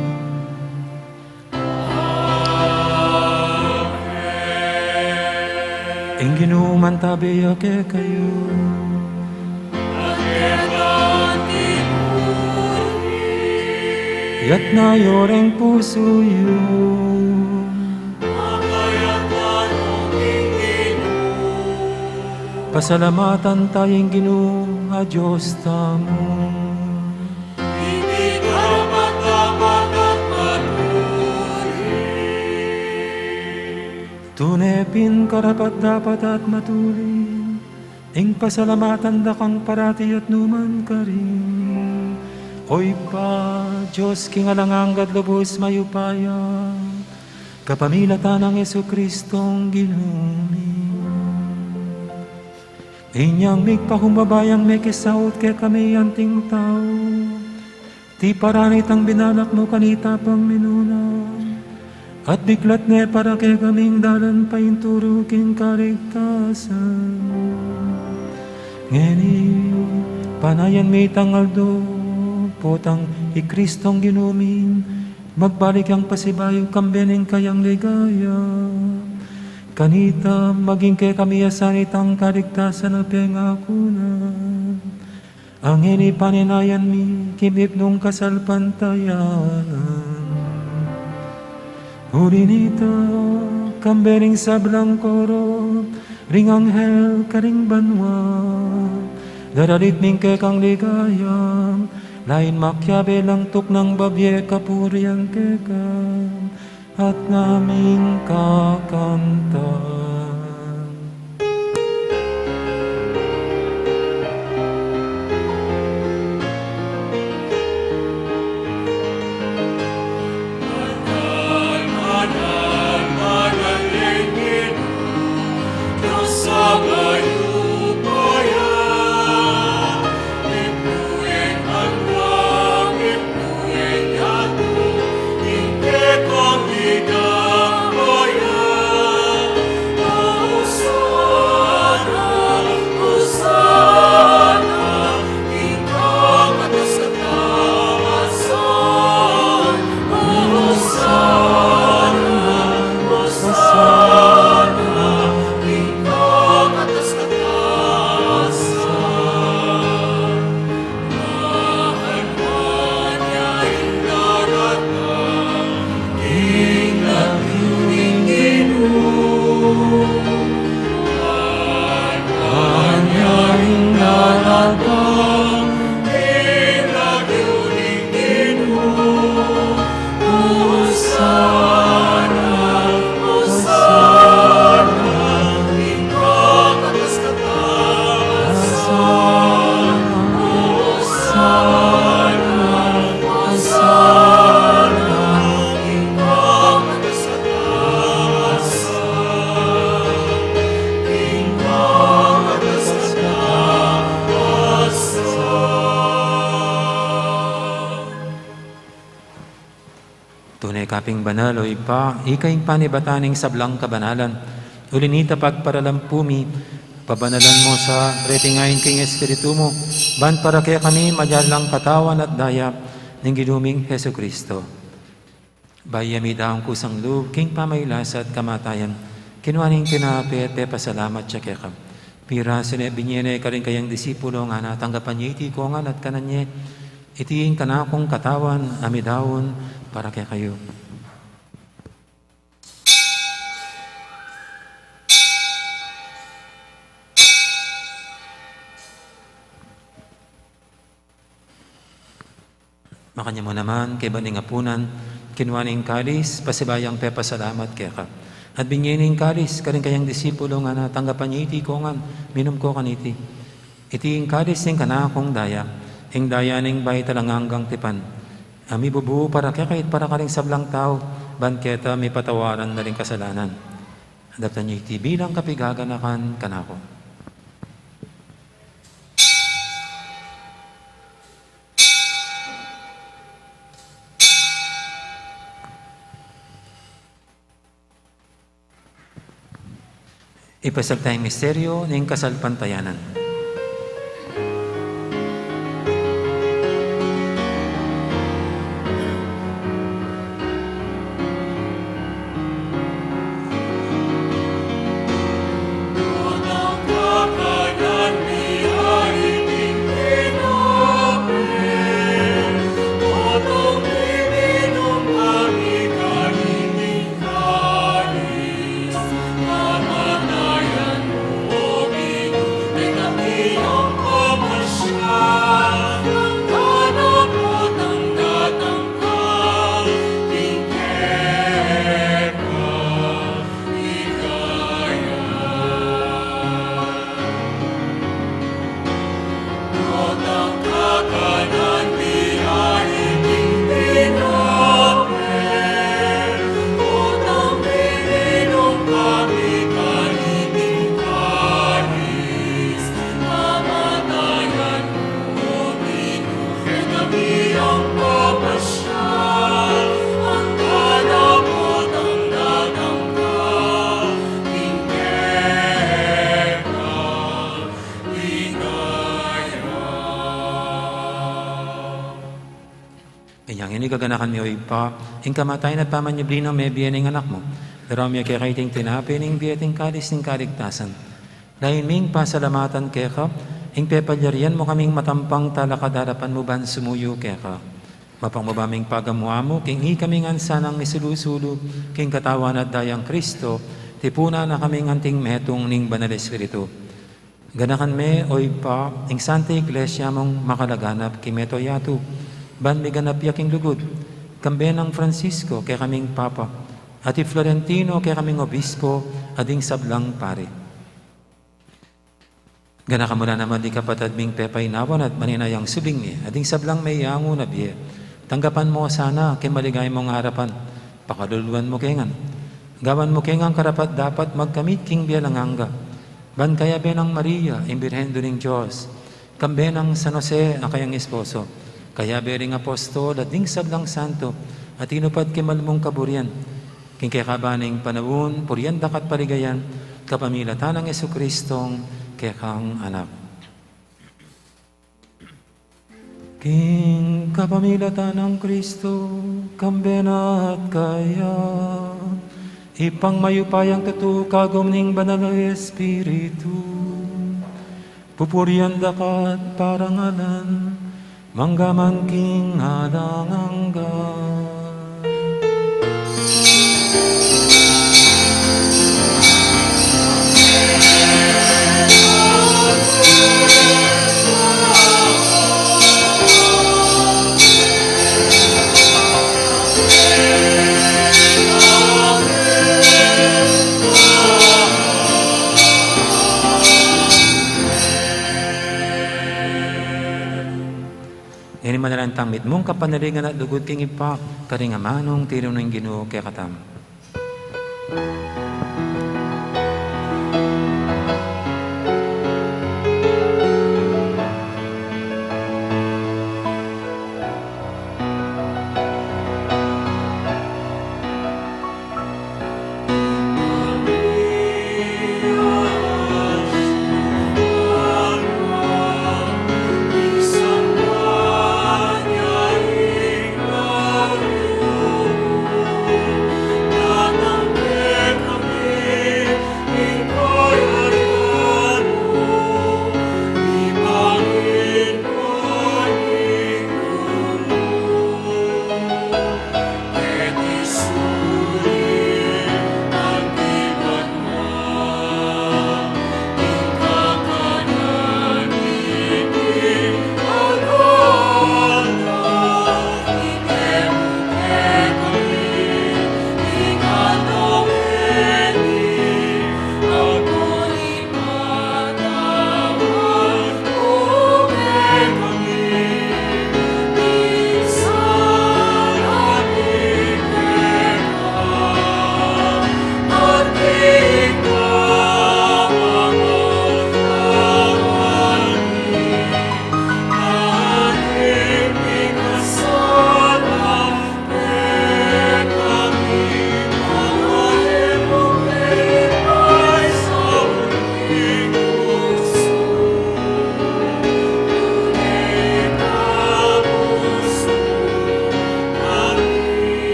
Ing ginuman tabi ake kayo, yat na yoreng puso yun, pasalamatan tayong Ginoo nga Diyos tamo. Tunepin karapat dapat at matuloy, ing pasalamatan da kang parati at numan ka rin. Oy pa, Diyos kingalanganggad lubos mayupaya, kapamilatan ng Jesucristong ginumi. Inyang migpahumbabayang may kisaot kay kami anting tao, ti paranit ang binalak mo kanita pang minuna, at biglat ne para kay kaming dalan pa inturo king kaligtasan. Ngeni, panayan may tangaldo, potang ikristong ginumin, magbalik ang pasibayo kambening kayang ligaya. Kanita, maging kay kami asanitang kaligtasan na pengakunan. Ang inipaninayan mi, kimip nung kasalpantayan. Huli nito, kambening sablang koro, ring anghel karing banwa, daralit ming kay kang ligaya, lain makyabe lang tuk ng babye kapuriang kekam, at naming kakanta. Tunay kaping banal o ipa, ikaing panibataning sablang kabanalan, ulinita pagparalampumi, pabanalan mo sa retingayin king Espiritu mo, ban para kaya kami madyalang katawan at dayap ng ginuming Heso Kristo. Bayami daong kusang loob, king pamaylas at kamatayan, kinuaning kinapit, pasalamat siya kaya kam. Pira sinabinyene ka rin kayang disipulo nga natanggapan niya iti kongan at kananye, itiin kanakong katawan, amidawon, para kaya kayo. Makanya mo naman, kay baning apunan, Kinwaning kalis, pasibayang pepasalamat kaya ka. At binyening kalis, karing kayang disipulo nga na tanggapan niya iti ko nga, minum ko kaniti. Iti ing kalis ning kanakong daya, ing daya ning bay talanganggang tipan. Ami bubu para kaya kahit para karing sablang tao, banketa may patawaran na rin kasalanan. Adaptan niya iti bilang kapigaganakan kanako. Ipasag tayong misteryo ng kasalpantayanan. Kanyang ini kaganakan mi oy pa, ing kamatay na pamanyablino may biyaning anak mo. Pero mi kaiting tinapi ning biyating kalis ning kaligtasan. Dahil ming pasalamatan kaya ka, ing pepalyarian mo kaming matampang talakadarapan mo ban sumuyo kaya ka. Mapangmabaming pagamuha mo, king kaming ansanang nisilusulu, king katawan at dayang Kristo, tipuna na kaming anting metong ning banal Espiritu. Ganakan me oy pa, ing Santa Iglesia mong makalaganap kimeto yatu. Ban may ganap yaking lugod, kambe ng Francisco kaya kaming Papa, at Florentino kaya kaming Obispo, ading sablang pare. Gana ka muna naman di kapatad ming pepay nawan at maninayang subing ni, ading sablang may yango na biye. Tanggapan mo sana kay maligay mong harapan, pakaluluan mo kengan. Gawan mo kengan karapat dapat magkamit king biya langanga. Ban kaya benang Maria, imbirhen doning Diyos, kambe ng San Jose, akayang esposo. Kaya bering apostol at ding sablang santo at inupad kimalmong kaburian. King kaya kabaning panawon, puriyan dakat paligayan, kapamilatan ng Jesucristong kaya kang anak. King kapamilatan ng Kristo, kambena at kaya, ipang mayupayang katukagom ning banal na Espiritu, pupuriyan dakat parangalan, manggaman king halangangga. Ini manalantang mit mong kapanalingan at lugod king ipak, karingamanong tiro ng Ginoo kaya katam.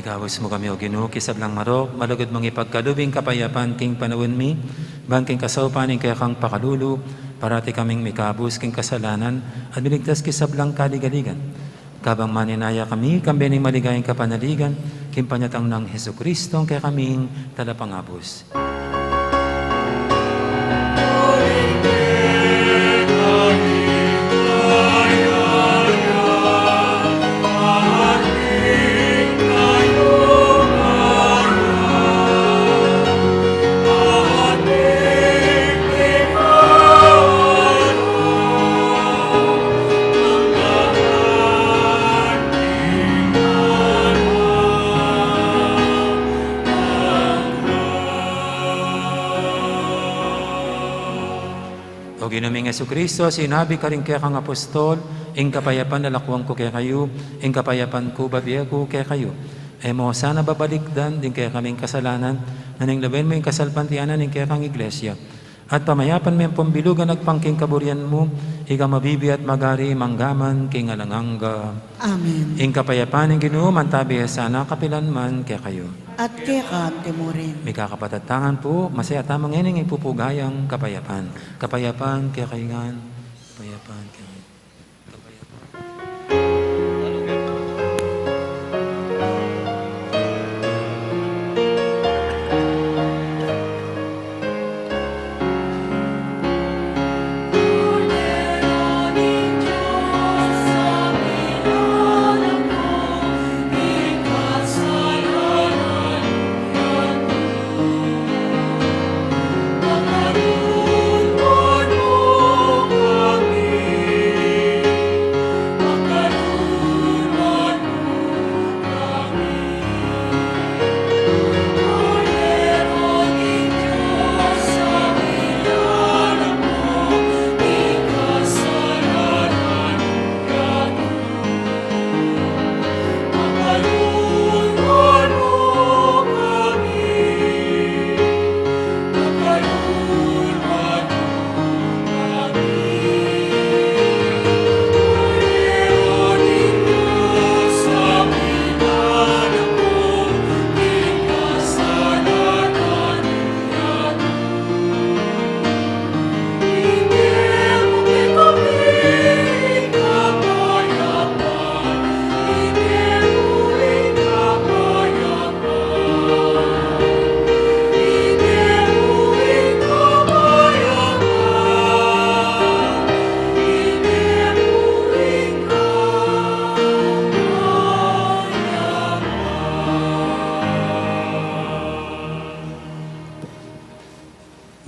Ikawas mo kami o Ginoo, kisablang marok, malagod mong ipagkalubing kapayapan king panawin mi, bang king kasaupanin kaya kang pakalulu, parati kaming mikabus king kasalanan, at biligtas kisablang kaligaligan. Kabang maninaya kami, kambening maligayang kapanaligan, king panyatang ng Heso Kristo, kaya kaming talapangabos. O Ginuming Jesucristo, sinabi ka rin kaya kang apostol, ing kapayapan nalakwang ko kaya kayo, ing kapayapan ko babiya ko kaya kayo. E mo sana babalikdan din kaya kaming kasalanan, naning laben mo yung kasalpantianan ing kaya kang iglesia. At pamayapan mo yung pambilugan nagpangking kaburian mo, ika mabibi at magari manggaman king alanganga. Amen. Ing kapayapan ing Ginoo, mantabi sana kapilan man kaya kayo. At kaya ka, timurin. May kakapatatangan po, masaya tamang ining ipupugayang kapayapan. Kapayapan, kaya kaingan. Kapayapan, kaya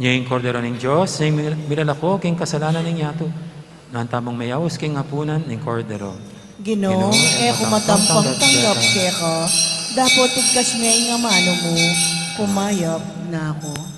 Ngayong kordero ng Diyos, ay milalako king kasalanan ng yato. Nantamang mayawos king hapunan ng kordero. Ginoo, kumatampang tanggap kaya ka, dapat tigkas niya nga mano mo, pumayap na ako.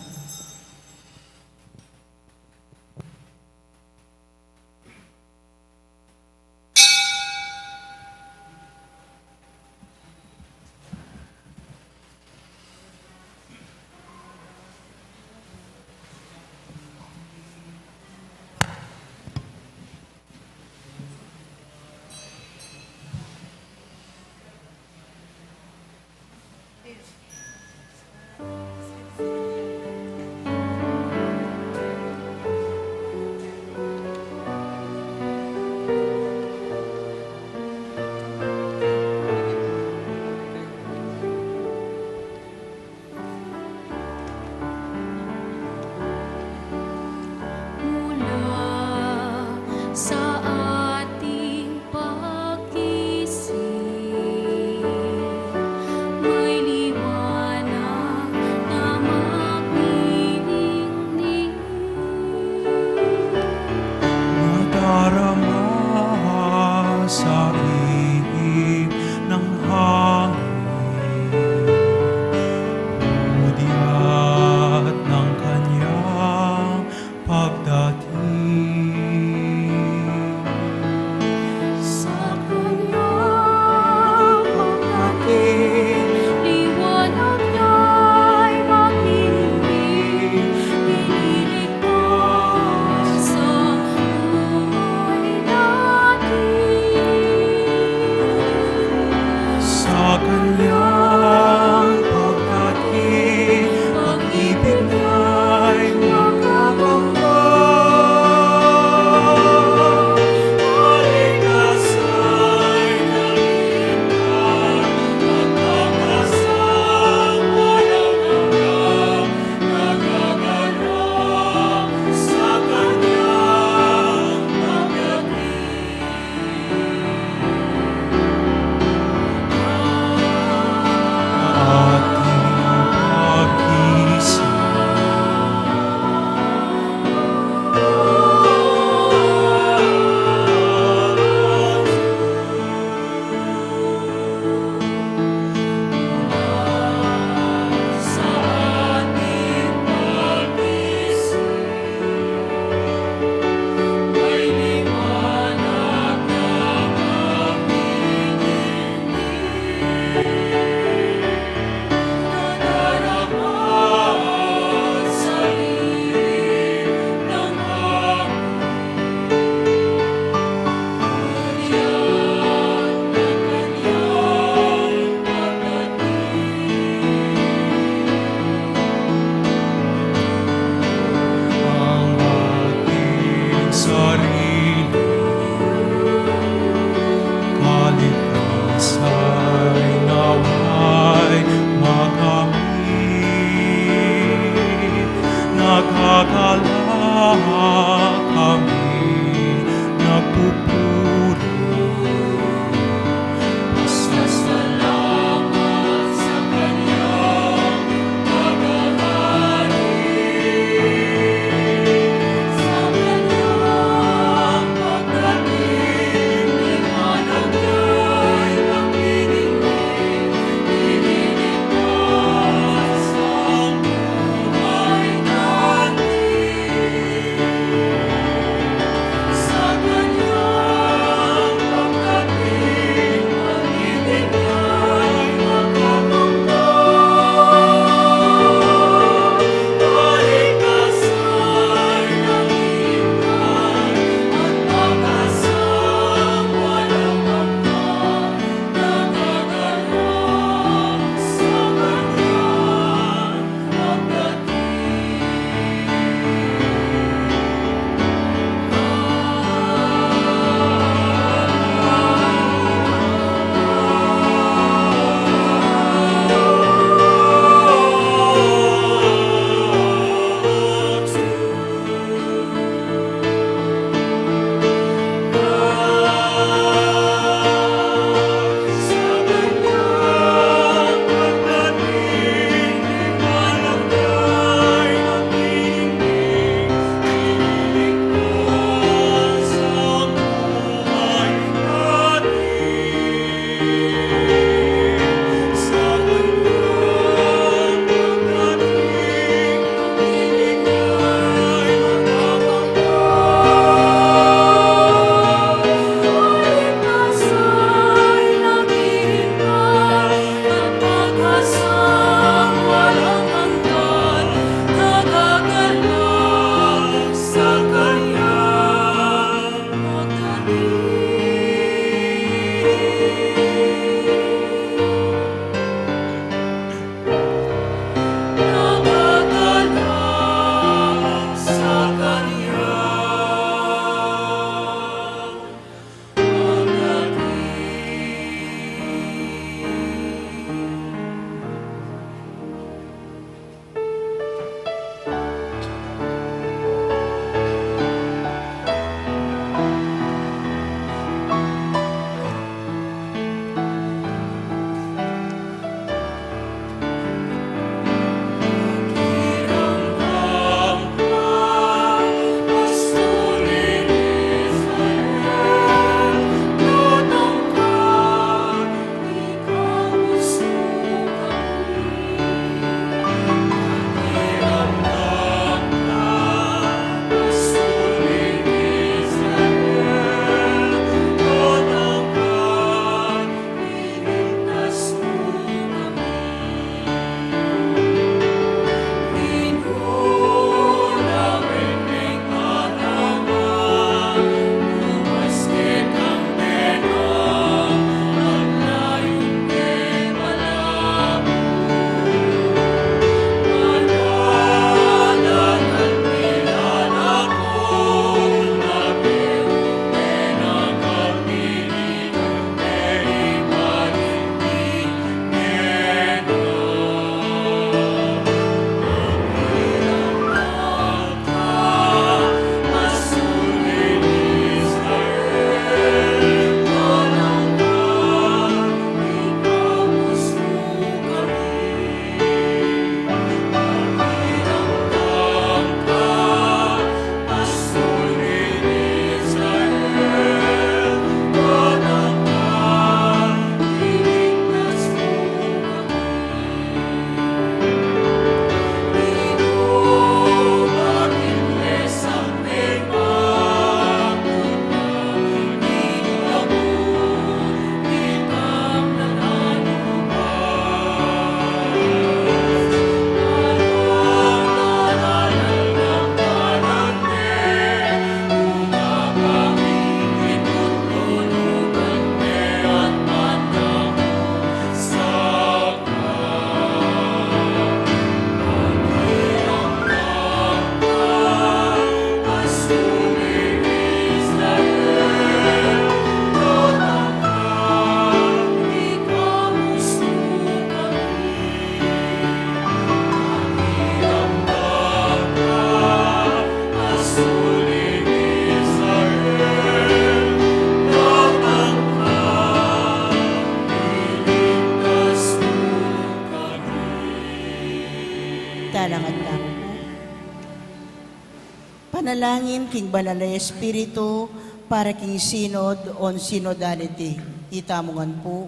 Panalangin king banal na Espiritu para king synod on synodality. Itamungan po.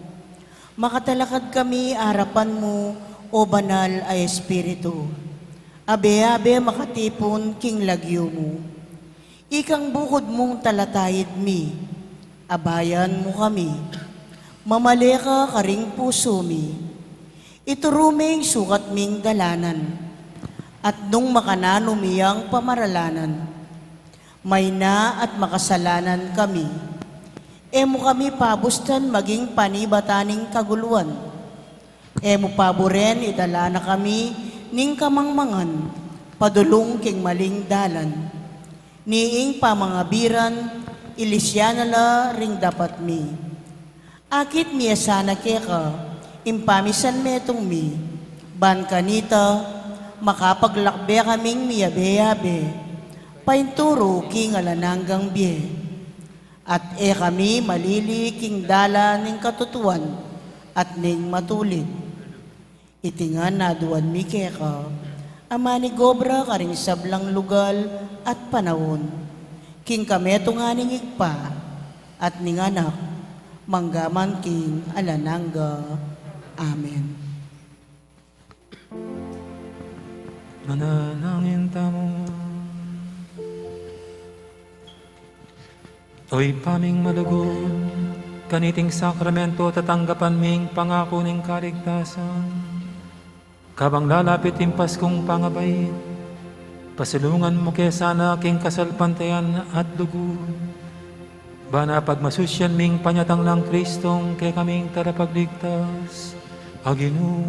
Makatalakad kami harapan mo, o banal ay Espiritu. Abe-abe makatipon king lagyo mo. Ikang bukod mong talatayid mi, abayan mo kami. Mamaleka karing puso mi. Ituruming sukat ming dalanan. At nung makanano miyang pamaralanan, may na at makasalanan kami. Emo kami pabustan maging panibataning kaguluan. Emo paboren idala na kami ning kamangmangan, padulong king maling dalan. Niing pamangabiran, ilisyanala ring dapat mi. Akit miya sana keka, impamisan metong mi. Ban kanita, makapaglakbe kaming miyabe-yabe. Painturo king alananggang biye. At kami malili king dala ning katutuan at ning matulid. Itingan na duwan mi keka, ama ni Gobra karing sablang lugal at panahon. King kameto nga ning ikpa at ning anak, manggaman king alanangga. Amen. Manalangin tamo. Oy paming malugod, kaniting sakramento tatanggapan ming pangako ning kaligtasan. Kabang lalapit yung Paskong pangabay, pasalungan mo kaya sana aking kasalpantayan at lugod. Bana pagmasusyan ming panyatang ng Kristong kaya kaming tarapagligtas, Agino,